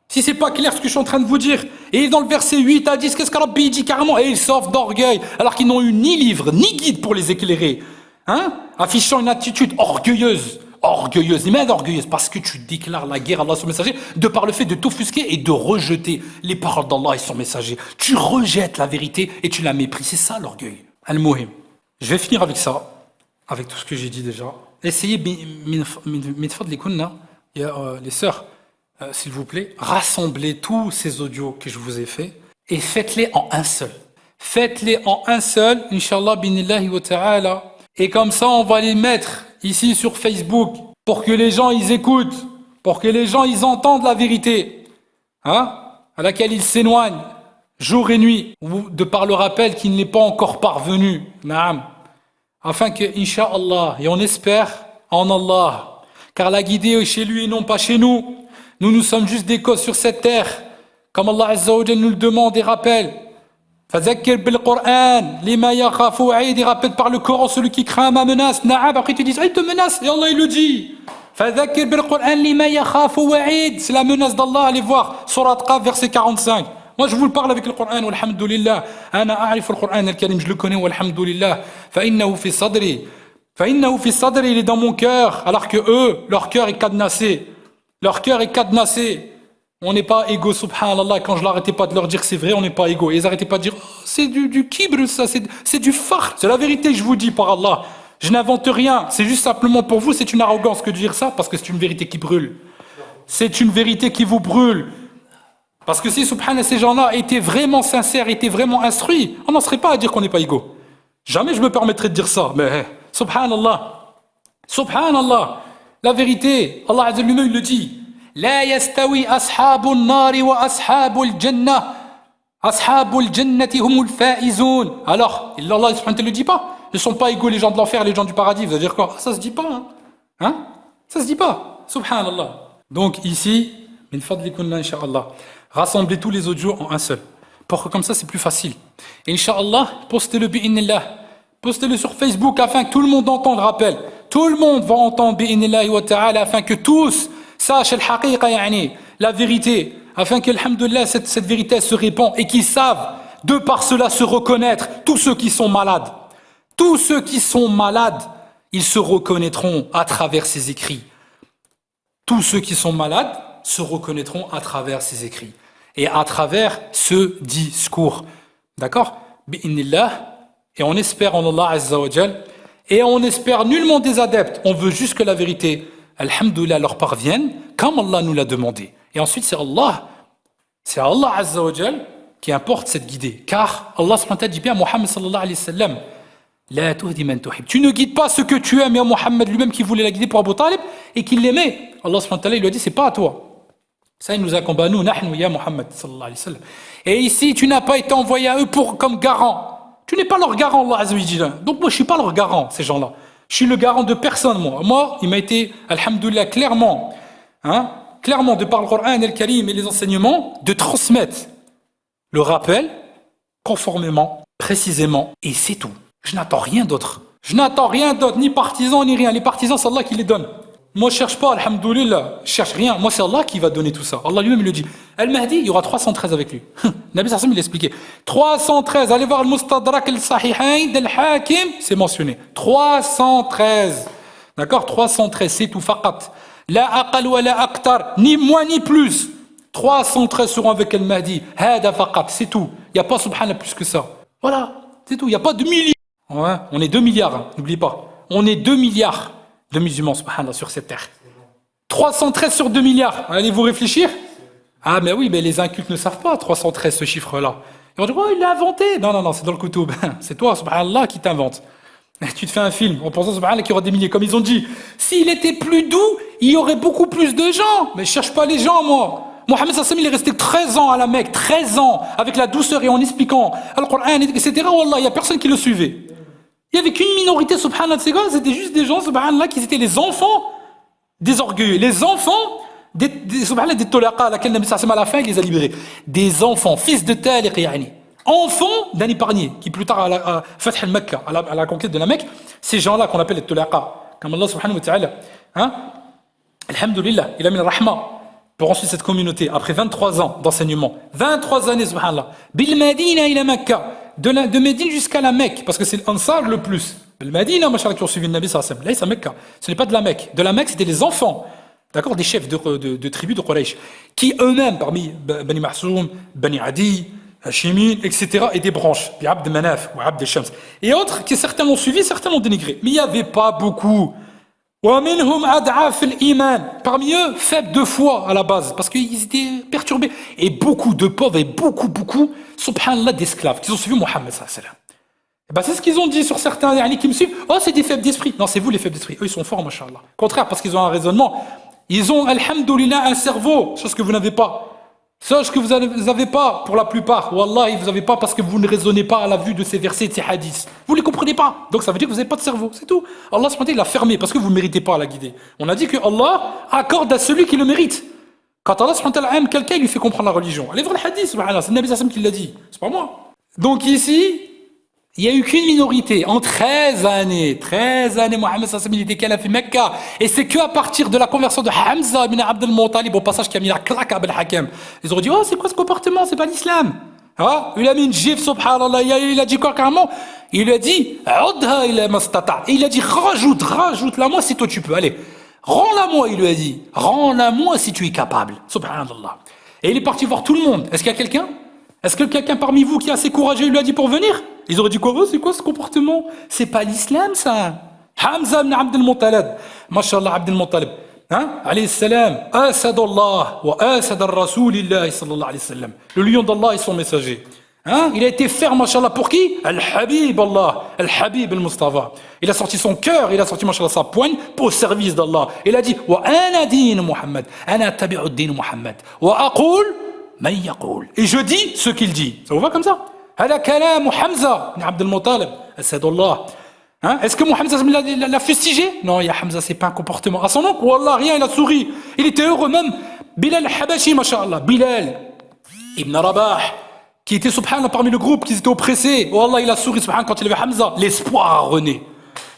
Si c'est pas clair ce que je suis en train de vous dire. Et dans le verset 8 à 10, qu'est-ce qu'Allah dit carrément? Et ils sortent d'orgueil, alors qu'ils n'ont eu ni livre, ni guide pour les éclairer. Affichant une attitude orgueilleuse, parce que tu déclares la guerre à Allah, son messager, de par le fait de t'offusquer et de rejeter les paroles d'Allah et son messager. Tu rejettes la vérité et tu la méprises. C'est ça l'orgueil. Al-Muhim. Je vais finir avec ça. avec tout ce que j'ai dit déjà. Essayez, les sœurs, s'il vous plaît, rassemblez tous ces audios que je vous ai faits et faites-les en un seul. Faites-les en un seul, Inch'Allah, binillahi wa ta'ala. Et comme ça, on va les mettre ici sur Facebook pour que les gens ils écoutent, pour que les gens ils entendent la vérité, hein, à laquelle ils s'éloignent jour et nuit, ou de par le rappel qu'il n'est pas encore parvenu, naam, afin que, Inch'Allah, et on espère en Allah, car la guidée est chez lui et non pas chez nous. Nous sommes juste des causes sur cette terre, comme Allah Azza wa Jalla nous le demande et rappelle. Fadhakkir bil Qur'an, lima yakhafu wa'id, il rappelle par le Coran celui qui craint ma menace. Naam, après tu dis, il te menace, et Allah il le dit. Fadhakkir bil Qur'an, lima yakhafu wa'id, c'est la menace d'Allah, allez voir, Surat Qaf, verset 45. Moi je vous le parle avec le Coran, walhamdulillah. Ana a'rifu al-Qur'an al-Karim, je le connais, walhamdulillah. Fa'innahu fi sadri, il est dans mon cœur, alors que eux, leur cœur est cadenassé. Leur cœur est cadenassé. On n'est pas égaux, subhanallah. Quand je n'arrêtais pas de leur dire que c'est vrai, on n'est pas égaux. Et ils n'arrêtaient pas de dire, oh, c'est du kibr, ça, c'est du fakhr. C'est la vérité, je vous dis par Allah. Je n'invente rien. C'est juste simplement pour vous, c'est une arrogance que de dire ça, parce que c'est une vérité qui brûle. C'est une vérité qui vous brûle. Parce que si, subhanallah, ces gens-là étaient vraiment sincères, étaient vraiment instruits, on n'en serait pas à dire qu'on n'est pas égaux. Jamais je me permettrais de dire ça. Mais, subhanallah, la vérité, Allah Azza lui-même il le dit. La yastawi ashabun nari wa ashabul jannah. Ashabul jannati humul faizun. Alors, Allah ne le dit pas. Ils ne sont pas égaux les gens de l'enfer et les gens du paradis. Vous allez dire quoi? Ça se dit pas. Hein? Ça se dit pas. Subhanallah. Donc ici, min fadlikunna insha'Allah. Rassemblez tous les audios en un seul. Pour que comme ça c'est plus facile. Et insha'Allah, postez-le bi'inillah. Postez-le sur Facebook afin que tout le monde entende le rappel. Tout le monde va entendre bi'inillahi wa ta'ala afin que tous sachent la vérité, afin que, alhamdoulilah, cette vérité se répand et qu'ils savent, de par cela, se reconnaître. Tous ceux qui sont malades, ils se reconnaîtront à travers ces écrits. Tous ceux qui sont malades se reconnaîtront à travers ces écrits et à travers ce discours. D'accord? Bi'inillah. Et on espère en Allah Azza wa Jal. Et on espère nullement des adeptes. On veut juste que la vérité, alhamdoulilah, leur parvienne, comme Allah nous l'a demandé. Et ensuite, c'est Allah Azza wa Jal qui importe cette guidée. Car Allah subhanahu wa ta'ala dit bien à Muhammad sallallahu alayhi wa sallam, la tuhdi man tuhib. Tu ne guides pas ce que tu aimes. Et Muhammad lui-même qui voulait la guider pour Abu Talib et qui l'aimait. Allah subhanahu wa ta'ala, il lui a dit, c'est pas à toi. Ça, il nous a combattu, nous, nahnu ya Muhammad sallallahu alayhi wa sallam. Et ici, tu n'as pas été envoyé à eux comme garant. Tu n'es pas leur garant, Allah Azza wa Jalla. Donc moi, je ne suis pas leur garant, ces gens-là. Je suis le garant de personne, moi. Moi, il m'a été, alhamdoulilah, clairement, de par le Coran al-Karim et les enseignements, de transmettre le rappel conformément, précisément, et c'est tout. Je n'attends rien d'autre. Ni partisans, ni rien. Les partisans, c'est Allah qui les donne. Moi, je ne cherche pas, alhamdoulilah, je cherche rien. Moi, c'est Allah qui va donner tout ça. Allah lui-même, il le dit. Al-Mahdi, il y aura 313 avec lui. Nabi Sassam, il l'expliquait. 313, allez voir le Mustadrak al-Sahihain del-Hakim, c'est mentionné. 313. D'accord? 313, c'est tout, faqat. La aqal wa la aqtar, ni moins ni plus. 313 seront avec Al-Mahdi. Hada faqat, c'est tout. Il n'y a pas, subhanallah, plus que ça. Voilà, c'est tout. Il n'y a pas de milliards. Ouais, on est 2 milliards, n'oublie pas. On est 2 milliards de musulmans, subhanallah, sur cette terre. 313 sur 2 milliards. Allez-vous réfléchir? Ah, mais oui, mais les incultes ne savent pas 313, ce chiffre-là. Ils vont dire, oh, il l'a inventé. Non, c'est dans le koutoub. C'est toi, subhanallah, qui t'invente. Tu te fais un film en pensant, subhanallah, qu'il y aura des milliers. Comme ils ont dit, s'il était plus doux, il y aurait beaucoup plus de gens. Mais je cherche pas les gens, moi. Mohammed Sassam, il est resté 13 ans à la Mecque, 13 ans, avec la douceur et en expliquant le Coran, etc. Wallah, il n'y a personne qui le suivait. Il n'y avait qu'une minorité, subhanallah, de ces gars, c'était juste des gens, subhanallah, qui étaient les enfants des orgueilleux, les enfants des tolaqa, à laquelle Nabi Sassam à la fin, il les a libérés. Des enfants, fils de Taliq, enfants d'un épargné, qui plus tard, à Fath al-Mekka, à la conquête de la Mecque, ces gens-là qu'on appelle les tolaqa, comme Allah subhanahu wa ta'ala, alhamdulillah, il a mis le rahma pour ensuite cette communauté, après 23 ans d'enseignement, 23 années, subhanallah, bil Madina ila Mekka, de Médine jusqu'à la Mecque, parce que c'est l'Ansar le plus. Le Médine, machallah, qui ont suivi le Nabi sallallahu alayhi wa sallam, là, c'est Mecca. Ce n'est pas de la Mecque. De la Mecque, c'était les enfants, d'accord, des chefs de tribus de Quraysh, qui eux-mêmes, parmi Bani Mahsoum, Bani Adi, Hashimi, etc. et des branches, des Abd Manaf ou Abd Shams. Et autres, qui certains l'ont suivi, certains l'ont dénigré. Mais il n'y avait pas beaucoup. Parmi eux, faibles de foi à la base, parce qu'ils étaient perturbés. Et beaucoup de pauvres et beaucoup, subhanallah, d'esclaves qui ont suivi Mohammed sallallahu alayhi wa sallam. Ben c'est ce qu'ils ont dit sur certains qui me suivent. Oh, c'est des faibles d'esprit. Non, c'est vous les faibles d'esprit. Eux, ils sont forts, mashallah. Au contraire, parce qu'ils ont un raisonnement. Ils ont, alhamdoulilah, un cerveau, chose que vous n'avez pas. Chose que vous n'avez pas pour la plupart. Wallah, vous n'avez pas parce que vous ne raisonnez pas à la vue de ces versets, de ces hadiths. Vous ne les comprenez pas. Donc ça veut dire que vous n'avez pas de cerveau. C'est tout. Allah il l'a fermé parce que vous ne méritez pas à la guider. On a dit que Allah accorde à celui qui le mérite. Quand Allah aime quelqu'un, il lui fait comprendre la religion. Allez voir le hadith, subhanallah. C'est le Nabi sallam qui l'a dit. C'est pas moi. Donc ici, il n'y a eu qu'une minorité en 13 années. 13 années, Mohammed sallam il était qu'à la fi Mecca. Et c'est qu'à partir de la conversion de Hamza ibn Abd al-Muttalib, au passage qui a mis la claque à Abel Hakem. Ils ont dit, oh, c'est quoi ce comportement? C'est pas l'islam. Ah, il a mis une gifle, subhanallah. Il a dit quoi carrément? Il lui a dit, il a dit, rajoute-la moi si toi tu peux. Allez, rends-la moi, il lui a dit. Rends-la moi si tu es capable. Subhanallah. Et il est parti voir tout le monde. Est-ce qu'il y a quelqu'un? Est-ce que quelqu'un parmi vous qui est assez courageux lui a dit pour venir? Ils auraient dit quoi? C'est quoi ce comportement? C'est pas l'islam ça. Hamza ibn Abd al-Muttalib, mashallah Abd al-Muttalib, alayhi salam, asadullah wa asad al-Rasulillah sallallahu alayhi wa sallam. Le lion d'Allah et son messager. Il a été ferme, mashallah, pour qui? Al-Habib Allah, Al-Habib al-Mustafa. Il a sorti son cœur, il a sorti, mashallah, sa poigne pour le service d'Allah. Il a dit, wa ana din Muhammad, ana tabi'u din Muhammad, wa aqul man yaqul. Et je dis ce qu'il dit. Ça vous va comme ça? هذا كلام Hamza ibn Abd al-Muttalib, Asadullah. Est-ce que Mohammed l'a fustigé? Non, ya Hamza, c'est pas un comportement. À son oncle, wallah, rien, il a souri. Il était heureux même. Bilal al-Habashi, masha'Allah. Bilal ibn Rabah, qui était, subhanallah, parmi le groupe, qui était oppressé. Wallah, il a souri, subhanallah, quand il avait Hamza. L'espoir a rené.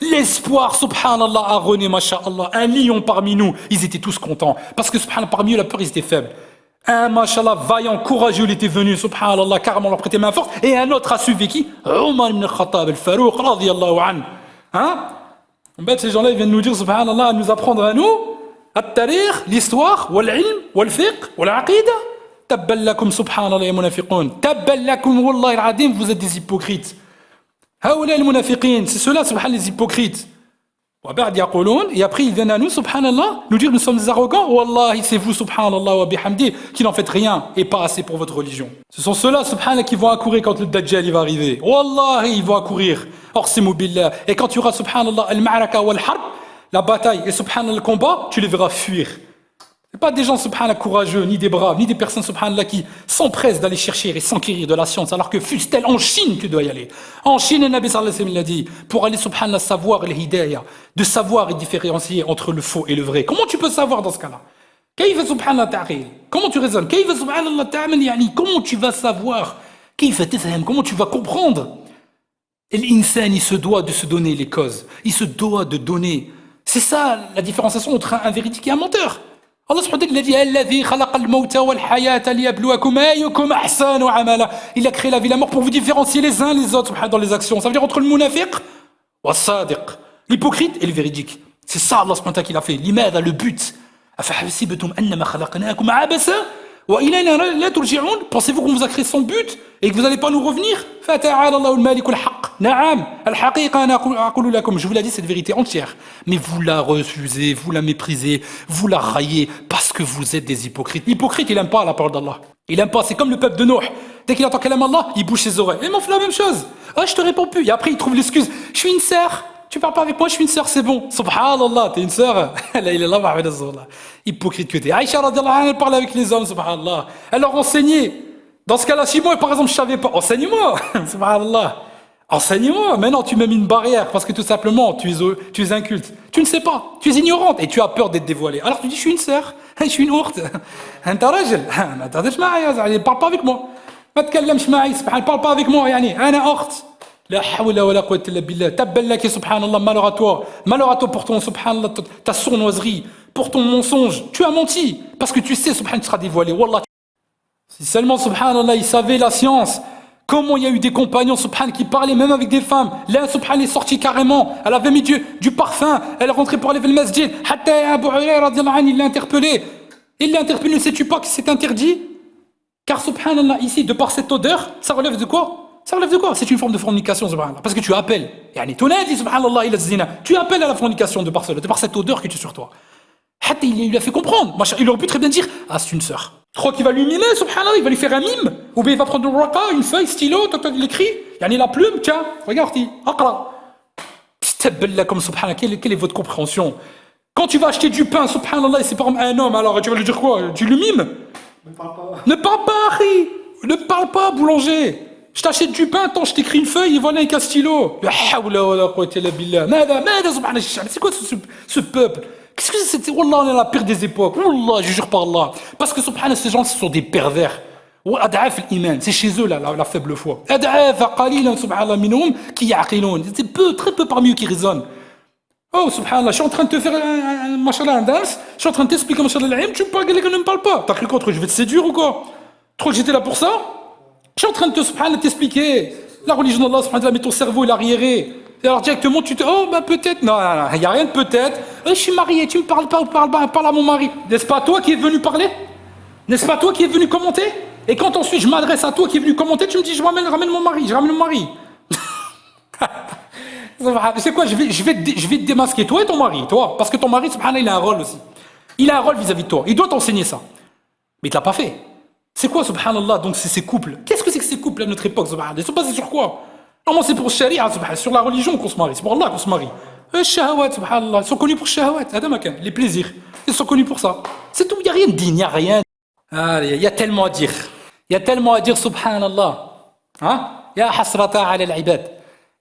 L'espoir, subhanallah, a rené, masha'Allah. Un lion parmi nous. Ils étaient tous contents. Parce que, subhanallah, parmi eux, la peur, ils étaient faibles. Un, mashallah, vaillant, courageux, il était venu, subhanallah, carrément leur prêter main forte. Et un autre a suivi qui? Omar ibn Khattab al-Farouq, radiyallahu anhu. En fait, ces gens-là, ils viennent nous dire, subhanallah, nous apprendre à nous, at-tarikh, l'histoire, wal-ilm, wal-fiqh, wal-aqida. Tabbal lakum, subhanallah, ya munafiqoun. Tabbal lakum, wallahi al-adim, vous êtes des hypocrites. Haoula al-munafiqin, c'est ceux-là, subhanallah, les hypocrites. Et après ils viennent à nous, subhanallah, nous dire nous sommes des arrogants. Wallahi, c'est vous, subhanallah wa bihamdi, qui n'en faites rien et pas assez pour votre religion. Ce sont ceux-là, subhanallah, qui vont accourir quand le Dajjal il va arriver. Wallahi, ils vont accourir. Or c'est billah. Et quand tu auras, subhanallah, al-ma'raka wal-harb, la bataille et subhanallah, le combat, tu les verras fuir. Ce pas des gens, subhanallah, courageux, ni des braves, ni des personnes, subhanallah, qui s'empressent d'aller chercher et s'enquérir de la science, alors que fût-elle en Chine, tu dois y aller. En Chine, le Nabi sallallahu alayhi wa sallam l'a dit, pour aller, subhanallah, savoir le hidayah, de savoir et différencier entre le faux et le vrai. Comment tu peux savoir dans ce cas-là? Kayfa subhanallah ta'qil? Comment tu raisonnes? Kayfa subhanallah ta'amal yani? Comment tu vas savoir? Kayfa tafham? Comment tu vas comprendre? Et l'insan, il se doit de se donner les causes. Il se doit de donner. C'est ça la différenciation entre un véridique et un menteur. Allah subhanahu wa ta'ala il a dit il a créé la vie et la mort pour vous différencier les uns les autres dans les actions. Ça veut dire entre le munafiq wa sadiq, l'hypocrite et le véridique. C'est ça Allah subhanahu wa ta'ala qu'il a fait. L'imada, le but. Pensez-vous qu'on vous a créé sans but et que vous n'allez pas nous revenir? Je vous l'ai dit, c'est une vérité entière. Mais vous la refusez, vous la méprisez, vous la raillez parce que vous êtes des hypocrites. L'hypocrite, il n'aime pas la parole d'Allah. Il n'aime pas, c'est comme le peuple de Nuh. Dès qu'il entend qu'elle aime Allah, il bouge ses oreilles. Et il m'en fait la même chose. Ah, je te réponds plus. Et après, il trouve l'excuse. Je suis une sœur. Tu parles pas avec moi, je suis une sœur, c'est bon. Subhanallah, t'es une sœur. Hypocrite que t'es. Aïcha radiallahu anha, elle parle avec les hommes, subhanallah. Elle leur enseignait. Dans ce cas-là, si moi, par exemple, je savais pas, enseigne-moi. Subhanallah. Enseigne-moi. Maintenant, tu mets une barrière parce que tout simplement, tu es inculte. Tu ne sais pas. Tu es ignorante et tu as peur d'être dévoilée. Alors tu dis, je suis une sœur. Je suis une ourte. Ne parle pas avec moi. Ne parle pas avec moi. La hawla wa la quwwata illa billah. Tabballaki subhanallah, malheur à toi pour ton subhanallah, ta sournoiserie, pour ton mensonge. Tu as menti parce que tu sais subhanallah tu seras dévoilé. Wallah. Si seulement subhanallah il savait la science. Comment il y a eu des compagnons subhanallah qui parlaient même avec des femmes. L'un subhanallah est sorti carrément. Elle avait mis du parfum. Elle est rentrée pour aller vers le masjid. Hatta Abu Hurayra radiyallahu anhu il l'a interpellé. Il l'a interpellé. Ne sais-tu pas que c'est interdit? Car subhanallah, ici, de par cette odeur, ça relève de quoi? Ça relève de quoi? C'est une forme de fornication, subhanallah. Parce que tu appelles. Yani, subhanallah, ila zina. Tu appelles à la fornication de par cela, de par cette odeur que tu es sur toi. Il lui a fait comprendre. Il aurait pu très bien dire, ah, c'est une sœur. Tu crois qu'il va lui mimer, subhanallah, il va lui faire un mime? Ou bien il va prendre une raqa, une feuille, stylo, il écrit. Yani, la plume, tiens, regarde, aqra. Comme subhanallah, quelle est votre compréhension? Quand tu vas acheter du pain, subhanallah, et c'est par un homme, alors tu vas lui dire quoi? Tu le mimes? Ne parle pas. Ne parle pas, Harry. Ne parle pas, boulanger. Je t'achète du pain, attends, je t'écris une feuille, et voilà un stylo. C'est quoi ce peuple? Qu'est-ce que c'est? Wallah, on est à la pire des époques. Wallah, je jure par Allah. Parce que subhanallah, ces gens, ce sont des pervers. C'est chez eux la faible foi. C'est peu, très peu parmi eux qui raisonnent. Oh subhanallah, je suis en train de te faire un dars, je suis en train de t'expliquer tu me parles, quelqu'un ne me parle pas. T'as cru quoi, je vais te séduire ou quoi? Tu crois que j'étais là pour ça? Je suis en train de t'expliquer la religion d'Allah, subhanallah, mais ton cerveau il est arriéré. Et alors directement tu te... Oh bah peut-être, non, il n'y a rien de peut-être. Je suis marié, tu me parles pas ou parle à mon mari. N'est-ce pas toi qui es venu parler? N'est-ce pas toi qui es venu commenter? Et quand ensuite je m'adresse à toi qui est venu commenter, tu me dis je ramène mon mari, je ramène mon mari. C'est quoi, je vais te démasquer, toi et ton mari, toi. Parce que ton mari, subhanallah, il a un rôle aussi. Il a un rôle vis-à-vis de toi. Il doit t'enseigner ça. Mais il ne l'a pas fait. C'est quoi, subhanallah, donc c'est ces couples? Qu'est-ce que c'est que ces couples à notre époque, subhanallah? Ils sont basés sur quoi? Normalement, c'est pour le sharia, subhanallah, sur la religion qu'on se marie. C'est pour Allah qu'on se marie. Shahawat, subhanallah. Ils sont connus pour shahawat, les plaisirs. Ils sont connus pour ça. C'est tout, il n'y a rien de digne, il n'y a rien. Il y a tellement à dire. Il y a tellement à dire, subhanallah. Hein? Ya hasrata ala al-ibad.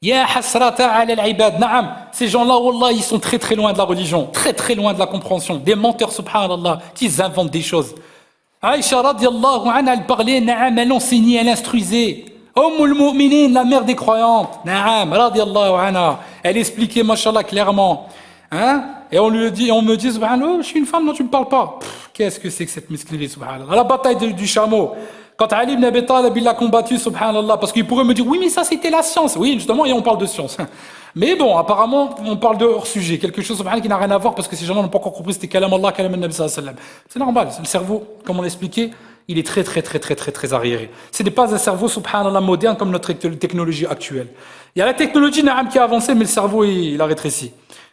Ya hasrata ala al-ibad. Naam. Ces gens-là, wallah, ils sont très très loin de la religion, très très loin de la compréhension. Des menteurs, subhanallah, qui inventent des choses. Aïcha radiallahu anha, elle parlait, naam, elle enseignait, elle instruisait. Ummul mu'minin, la mère des croyantes. Naam, radiallahu anha. Elle expliquait, mashallah, clairement. Hein? Et on me dit, subhanallah, je suis une femme, non, tu ne me parles pas. Qu'est-ce que c'est que cette mesquinerie, subhanallah? À la bataille du chameau. Quand Ali ibn Abi Talib l'a combattu, subhanallah, parce qu'il pourrait me dire, oui, mais ça c'était la science. Oui, justement, et on parle de science. Mais bon, apparemment, on parle de hors-sujet, quelque chose subhanallah, qui n'a rien à voir, parce que ces gens-là n'ont pas encore compris c'était kalam Allah, kalam al-Nabi sallallahu alayhi wa sallam. C'est normal, le cerveau, comme on l'a expliqué, il est très arriéré. Ce n'est pas un cerveau, subhanallah, moderne comme notre technologie actuelle. Il y a la technologie naam qui a avancé, mais le cerveau, il a rétréci.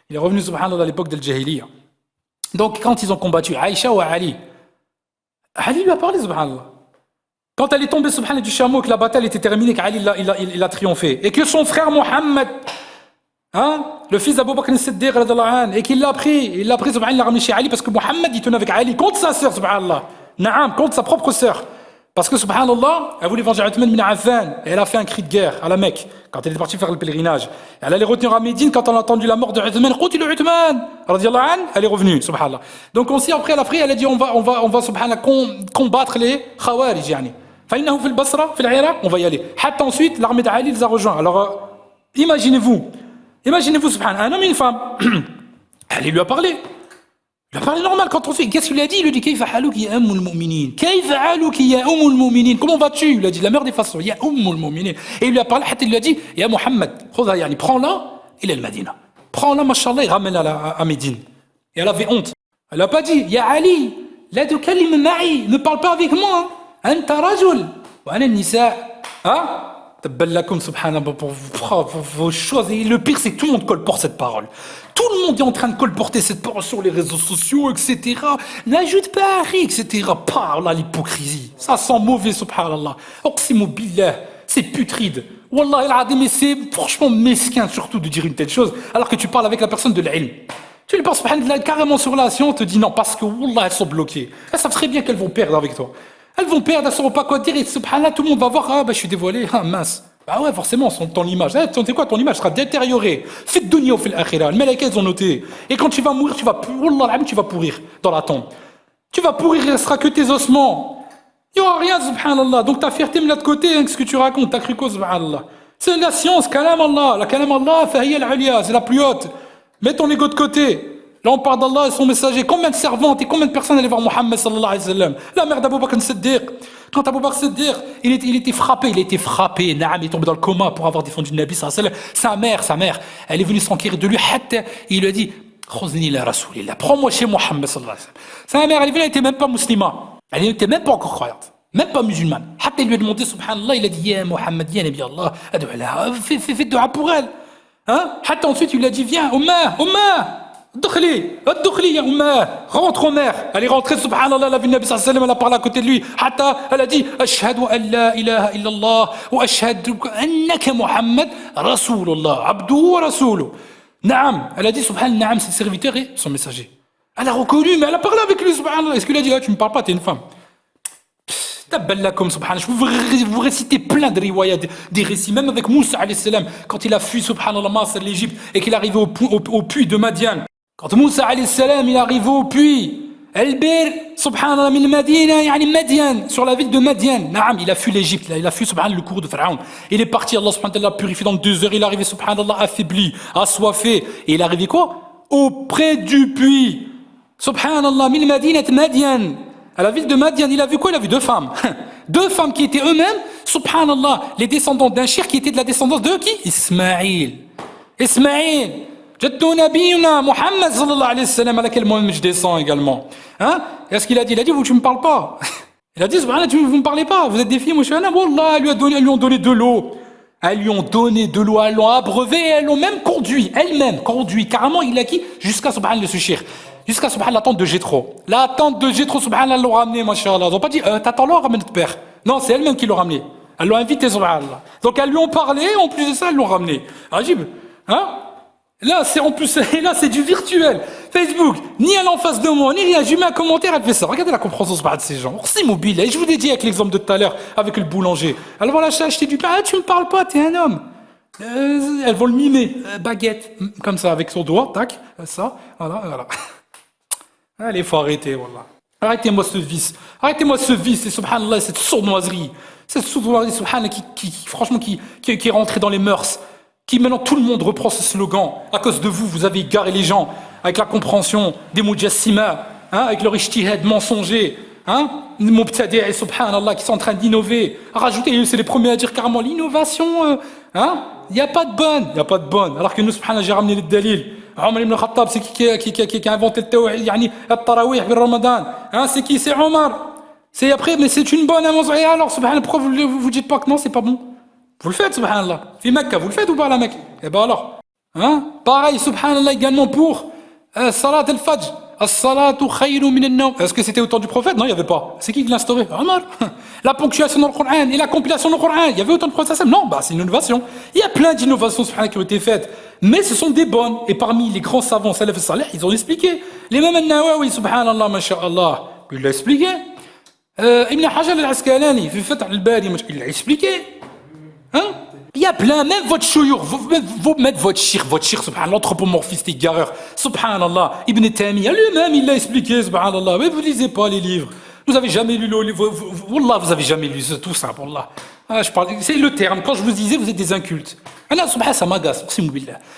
Il est revenu, subhanallah, à l'époque del Jahiliya. Donc, quand ils ont combattu Aïcha ou Ali, Ali lui a parlé, subhanallah. Quand elle est tombée, subhanallah, du chameau, que la bataille était terminée, qu'Ali il a triomphé, et que son frère Mohammed, hein, le fils d'Abu Bakr al-Siddiq, et qu'il l'a pris, il l'a ramené chez Ali, parce que Mohammed, il tenait avec Ali contre sa sœur, subhanallah. Naam, contre sa propre sœur. Parce que, subhanallah, elle voulait venger Uthman bin Affan, et elle a fait un cri de guerre à la Mecque, quand elle était partie faire le pèlerinage. Elle allait retenir à Médine, quand elle a entendu la mort de Uthman, Qutilu Uthman, radiallahu anhu, elle est revenue, subhanallah. Donc, aussi, après, elle a dit, on va, subhanallah, combattre les Khawarij, yani. On va y aller. Ensuite, l'armée d'Ali les a rejoints. Alors, imaginez-vous, subhanallah, un homme et une femme. Ali lui a parlé. Il a parlé normal quand on fait. Qu'est-ce qu'il lui a dit? Il lui a dit Kayfa haluki ya ummul mu'minin. Kayfa haluki ya ummul mu'minin. Comment vas-tu? Il lui a dit la meilleure des façons. Ya ummul mu'minin. Et il lui a parlé. Il lui a dit Ya Muhammad, prends-la, il est le Madina. Prends-la, mashallah, et ramène-la à Médine. Et elle avait honte. Elle n'a pas dit Ya Ali, la tukallim ma'i. Ne parle pas avec moi. Anta rajul. Wa ana nisa. Hein? Taballakum subhanallah pour vos choses. Et le pire, c'est que tout le monde colporte cette parole. Tout le monde est en train de colporter cette parole sur les réseaux sociaux, etc. N'ajoute pas Harry, etc. Par là, l'hypocrisie. Ça sent mauvais, subhanallah. Oqsimu billah, c'est putride. Wallah al-adim, mais c'est franchement mesquin surtout de dire une telle chose, alors que tu parles avec la personne de l'ilm. Tu lui parles subhanallah carrément sur la science, on te dit non, parce que wallah, elles sont bloquées. Elles savent très bien qu'elles vont perdre avec toi. Elles vont perdre, elles ne sauront pas quoi dire, et subhanallah, tout le monde va voir, ah bah je suis dévoilé, ah mince. Ah ouais, forcément, ton image. Tu sais quoi, ton image sera détériorée. Fais dunya ou fil akhira. Les malaïkas, ils ont noté. Et quand tu vas mourir, tu vas pourrir dans la tombe. Tu vas pourrir, il ne restera que tes ossements. Il n'y aura rien, subhanallah. Donc ta fierté, mets-la de côté, hein, ce que tu racontes, t'as cru quoi, subhanallah. C'est la science, kalam Allah. La kalam Allah, fahiya al-uliya, c'est la plus haute. Mets ton ego de côté. Là, on parle d'Allah et son messager. Combien de servantes et combien de personnes allaient voir Mohammed sallallahu alayhi wa sallam? La mère d'Abu Bakr al-Siddiq. Quand Abu Bakr al-Siddiq, il était frappé. Naam, il est tombé dans le coma pour avoir défendu le Nabi sallallahu alayhi wa sallam. Sa mère, elle est venue s'enquérir de lui. Il lui a dit, Khuzni la Rasulillah, prends-moi chez Mohammed sallallahu alayhi wa sallam. Sa mère, elle est venue, elle n'était même pas musulmane. Elle n'était même pas encore croyante. Même pas musulmane. Hatta il lui a demandé, subhanallah, il a dit, ya Mohammed, ya Nabi Allah, fais dua pour elle. Hein? Hatta ensuite, il lui a dit, viens, Ummah, Addokhli, ya Ummah, rentre en mer. Elle est rentrée, subhanallah, elle a vu le Nabi sallallahu alayhi wa sallam, elle a parlé à côté de lui. Hatta, elle a dit, Ashhadu an la ilaha illallah, wa ashhadu annaka Muhammad, Rasulullah, abduhu wa rasuluh. Naam, elle a dit, subhanallah, Naam, c'est le serviteur et son messager. Elle a reconnu, mais elle a parlé avec lui, subhanallah. Est-ce qu'il a dit, tu ne me parles pas, t'es une femme? Taballakum, subhanallah. Je vous réciter plein de riwayats, des récits, même avec Moussa, alayhi salam, quand il a fui, subhanallah, de l'Égypte, et qu'il est arrivé au puits de Madian. Quand Moussa, alayhi salam, il est arrivé au puits, El-Bir, subhanallah, min Madina, yani Madian, sur la ville de Madian. Naam, il a fui l'Égypte, il a fui, subhanallah, le cours de Pharaon. Il est parti, Allah, subhanallah, purifié dans 2 heures, il est arrivé, subhanallah, affaibli, assoiffé. Et il est arrivé quoi? Auprès du puits. Subhanallah, min Madinat Madian. À la ville de Madian, il a vu quoi? Il a vu 2 femmes. 2 femmes qui étaient eux-mêmes, subhanallah, les descendants d'un shir qui était de la descendance de qui? Ismaïl. Jaddu nabiyuna Muhammad sallallahu alayhi wa sallam, à laquelle moi-même je descends également. Hein? Et ce qu'il a dit? Il a dit, vous, tu ne me parles pas. Il a dit, subhanallah, vous ne me parlez pas. Vous êtes des filles, moi je suis un homme. Wallah, elles lui ont donné de l'eau. Elles lui ont donné de l'eau, elles l'ont abreuvé, elles l'ont même conduit. Elle-même conduit. Carrément, il a qui? Jusqu'à subhanallah le shir. Jusqu'à subhanallah la tente de Jéthro. La tente de Jéthro, subhanallah, l'ont ramené, mashallah. Ils n'ont pas dit, t'attends-le, ramène notre père. Non, c'est elle-même qui l'a ramené. Elles l'ont invité, subhanallah. Donc elles lui ont parlé, en plus de ça, elles l'ont ramené. Ajib. Hein? Là, c'est en plus, là, c'est du virtuel. Facebook, ni elle en face de moi, ni rien. Je lui mets un commentaire, elle fait ça. Regardez la compréhension de ces gens. C'est mobile. Et je vous l'ai dit avec l'exemple de tout à l'heure, avec le boulanger. Elle va lâcher acheter du pain. Ah, tu me parles pas, t'es un homme. Elles vont le mimer. Baguette. Comme ça, avec son doigt. Tac. Ça. Voilà. Allez, faut arrêter, wallah. Arrêtez-moi ce vice. Et subhanallah, cette sournoiserie. Cette sournoiserie, subhanallah, franchement, qui est rentrée dans les mœurs. Qui maintenant tout le monde reprend ce slogan. À cause de vous, vous avez égaré les gens avec la compréhension des mujassima, avec leur ijtihad mensonger, mubtadi' et subhanallah, qui sont en train d'innover. Rajouter, c'est les premiers à dire carrément l'innovation. Il n'y a pas de bonne. Alors que nous, subhanallah, j'ai ramené les dalils. Omar ibn Khattab, c'est qui a inventé le tawhid, le tarawih bil Ramadan. C'est qui? C'est Omar. C'est après, mais c'est une bonne amende. Et alors, subhanallah, pourquoi vous dites pas que non, c'est pas bon? Vous le faites, subhanallah. Fi Mecca, vous le faites ou pas à la Mecque? Eh ben alors. Pareil, subhanallah, également pour Salat al-Fajr. As-salatu khayru min an-nawm. Est-ce que c'était au temps du prophète? Non, il n'y avait pas. C'est qui l'a instauré? Omar. La ponctuation dans le Coran et la compilation dans le Coran. Il y avait autant de prophètes? Non, c'est une innovation. Il y a plein d'innovations, subhanallah, qui ont été faites. Mais ce sont des bonnes. Et parmi les grands savants, salaf et salih, ils ont expliqué. L'imam al-Nawawi, subhanallah, masha'Allah, il l'a expliqué. Ibn Hajar al-Asqalani, fi Fath al-Bari, il l'a expliqué. Il y a plein, même votre chouyour, vous mettez votre shir, subhanallah, l'anthropomorphiste égareur, subhanallah, Ibn Taymiyyah, lui-même, il l'a expliqué, subhanallah, mais vous lisez pas les livres, vous avez jamais lu le livre, wallah, vous avez jamais lu, c'est tout simple, wallah. C'est le terme, quand je vous disais, vous êtes des incultes. Subhanallah, ça m'agace,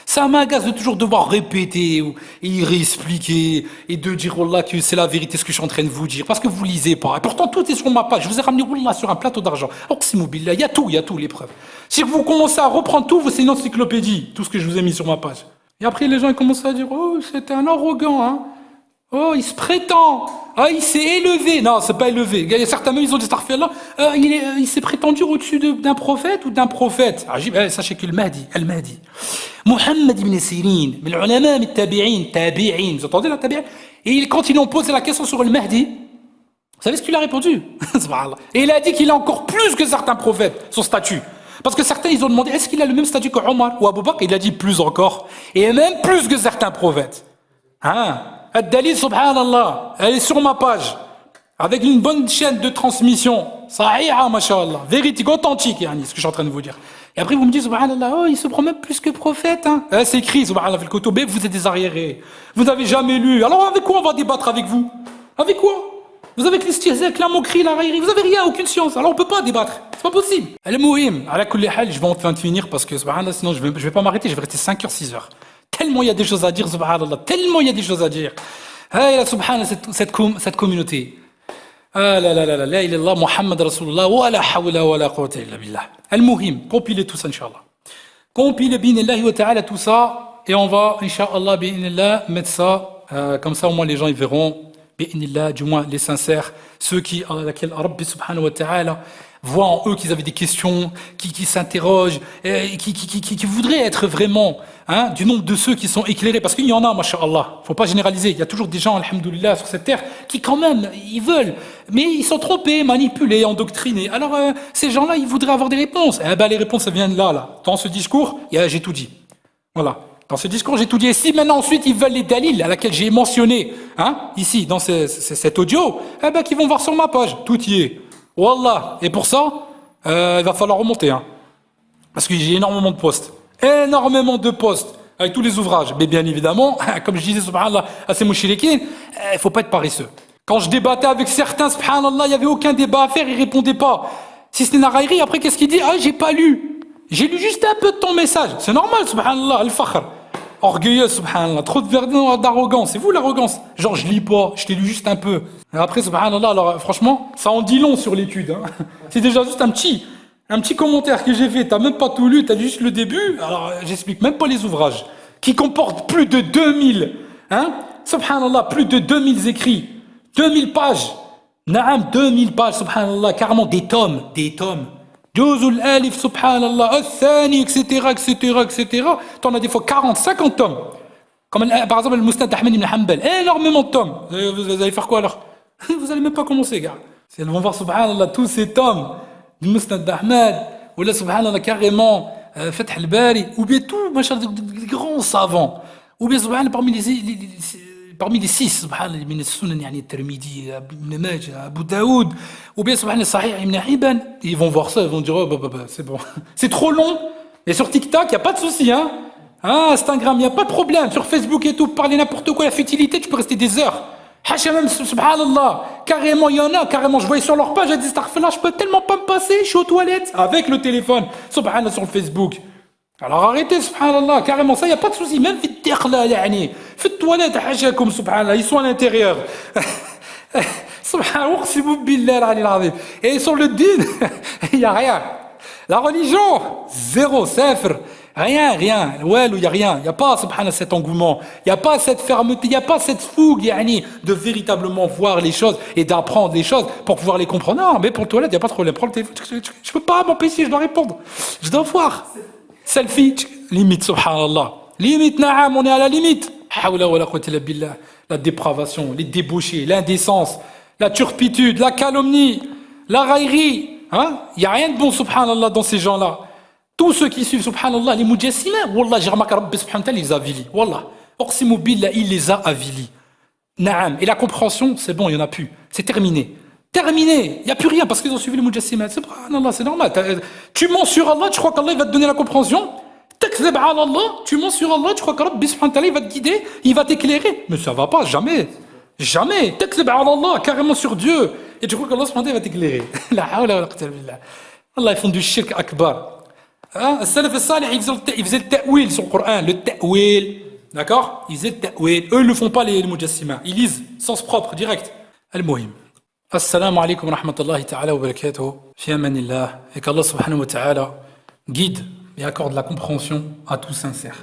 ça m'agace de toujours devoir répéter et réexpliquer et de dire, wallah, que c'est la vérité ce que je suis en train de vous dire, parce que vous lisez pas. Et pourtant, tout est sur ma page, je vous ai ramené, wallah, sur un plateau d'argent. Il y a tout, les preuves. Si vous commencez à reprendre tout, c'est une encyclopédie, tout ce que je vous ai mis sur ma page. Et après, les gens ils commencent à dire, oh, c'est un arrogant, Oh, il se prétend. Il s'est élevé. Non, c'est pas élevé. Il y a certains même, ils ont dit là. Il s'est prétendu au-dessus d'un prophète ou d'un prophète. Sachez que le Mahdi, Muhammad ibn Sirin, mais le ulama, mais tabi'in. Vous entendez la tabi'in? Et quand ils ont posé la question sur le Mahdi, vous savez ce qu'il a répondu? Et il a dit qu'il a encore plus que certains prophètes, son statut. Parce que certains, ils ont demandé, est-ce qu'il a le même statut que Omar ou Abu Bakr? Il a dit plus encore. Et même plus que certains prophètes. Ad-Dalil, subhanallah, elle est sur ma page, avec une bonne chaîne de transmission, sahiha, mashallah, véridique, authentique, ce que je suis en train de vous dire. Et après, vous me dites, subhanallah, il se prend même plus que prophète. C'est écrit, subhanallah, fil kutub, vous êtes des arriérés, vous n'avez jamais lu. Alors, avec quoi on va débattre avec vous? Avec quoi? Vous avez que l'istihza, la moquerie, la raillerie, vous avez rien, aucune science, alors on peut pas débattre, c'est pas possible. Al-Muhim, ala kulli hal, je vais enfin finir, parce que, subhanallah, sinon je vais pas m'arrêter, je vais rester 5 heures, 6 heures. Tellement il y a des choses à dire, subhanallah, tellement il y a des choses à dire. Subhanallah, cette communauté. La ilaha illallah, Muhammad Rasulullah, wa la hawla wa la quwwata illa billah. Al-Muhim, compilez tout ça, Inch'Allah. Compilez, bi'inillahi wa ta'ala, tout ça, et on va, Inch'Allah, bi'inillah, mettre ça, comme ça au moins les gens ils verront, bi'inillah, du moins les sincères, ceux qui, à laquelle Rabbi subhanahu wa ta'ala voient en eux qu'ils avaient des questions, qui s'interrogent, qui voudraient être vraiment du nombre de ceux qui sont éclairés. Parce qu'il y en a, masha'Allah, faut pas généraliser. Il y a toujours des gens, alhamdoulilah, sur cette terre, qui quand même, ils veulent, mais ils sont trompés, manipulés, endoctrinés. Alors, ces gens-là, ils voudraient avoir des réponses. Les réponses, elles viennent là. Dans ce discours, j'ai tout dit. Voilà. Dans ce discours, j'ai tout dit. Et si maintenant, ensuite, ils veulent les dalils à laquelle j'ai mentionné, ici, dans cet audio, qu'ils vont voir sur ma page. Tout y est. Wallah. Et pour ça, il va falloir remonter. Parce que j'ai énormément de posts. Énormément de posts. Avec tous les ouvrages. Mais bien évidemment, comme je disais, subhanallah, à ces mouchriquins, il ne faut pas être paresseux. Quand je débattais avec certains, subhanallah, il n'y avait aucun débat à faire, ils ne répondaient pas. Si c'était Naraïri, après, qu'est-ce qu'il dit? J'ai pas lu. J'ai lu juste un peu de ton message. C'est normal, subhanallah, al-fakhr. Orgueilleux, subhanallah. Trop d'arrogance. C'est vous l'arrogance. Genre, je lis pas, je t'ai lu juste un peu. Et après, subhanallah, alors franchement, ça en dit long sur l'étude. C'est déjà juste un petit commentaire que j'ai fait. T'as même pas tout lu, t'as lu juste le début. Alors, j'explique même pas les ouvrages. Qui comportent plus de 2000. Subhanallah, plus de 2000 écrits. 2000 pages. Naam, 2000 pages, subhanallah. Carrément des tomes. Juzul Alif, subhanallah, Al-Thani, etc. T'en as des fois 40, 50 tomes. Comme par exemple le Musnad Ahmed ibn Hanbal. Énormément de tomes. Vous allez faire quoi alors? Vous allez même pas commencer, gars. Ils vont voir, subhanallah, tous ces tomes. Le Musnad Ahmed, ou là, subhanallah, carrément, Fath al-Bari, ou bien tout, machin, des grands savants. Ou bien, subhanallah, parmi les 6, subhanallah, min as-sunan, yani Tirmidhi, Ibn Majah, Abu Daoud, ou bien, subhanallah, Sahih Ibn Hibban, ils vont voir ça, ils vont dire, c'est bon. C'est trop long. Et sur TikTok, il n'y a pas de souci, Instagram, il n'y a pas de problème. Sur Facebook et tout, parler n'importe quoi, la futilité, tu peux rester des heures. Hacha même, subhanallah, carrément, il y en a, carrément, je voyais sur leur page, j'ai dit, je peux tellement pas me passer, je suis aux toilettes, avec le téléphone, subhanallah, sur le Facebook. Alors arrêtez, subhanallah, carrément, ça, il n'y a pas de souci, même vite là, yani, faites toilette, hachakum, subhanallah, ils sont à l'intérieur. Subhanallah, et sur le din, il n'y a rien. La religion, zéro, safr. Rien, il n'y a rien. Il n'y a pas, subhanallah, cet engouement. Il n'y a pas cette fermeté, il n'y a pas cette fougue, yani, de véritablement voir les choses et d'apprendre les choses pour pouvoir les comprendre. Non, mais pour le toilette, il n'y a pas de problème. Prends le téléphone, je ne peux pas m'empêcher, je dois répondre. Je dois voir. Selfie, limite, subhanallah. Limite, naam, on est à la limite. La dépravation, les débauchés, l'indécence, la turpitude, la calomnie, la raillerie. Il n'y a rien de bon, subhanallah, dans ces gens-là. Tous ceux qui suivent, subhanallah, les mujassima, wallah, j'ai remarqué, Rabbi subhanahu wa ta'ala, il les a avilis. Wallah, Uqsimu billah, il les a avilis. Naam. Et la compréhension, c'est bon, il n'y en a plus. C'est terminé. Il n'y a plus rien parce qu'ils ont suivi les mujassima. Subhanallah, c'est normal. Tu mens sur Allah, tu crois qu'Allah va te donner la compréhension. Takzib ala Allah, tu mens sur Allah, tu crois que Rabbi subhanahu wa ta'ala, il va te guider, il va t'éclairer. Mais ça va pas, jamais. Takzib ala Allah, carrément sur Dieu. Et tu crois qu'Allah subhanahu wa ta'ala va t'éclairer. La hawla wa la quwwata illa billah. Allah, ils font du shirk akbar. Salaf al-Salih, ils faisaient le ta'wil sur le Coran, le ta'wil. D'accord? Ils faisaient le ta'wil. Eux, ils ne le font pas, les mujassima. Ils lisent, sens propre, direct. Al-Muhim. Assalamu alaikum wa rahmatullahi ta'ala wa barakatuh. Fi amanillah. Et qu'Allah subhanahu wa ta'ala guide et accorde la compréhension à tout sincère.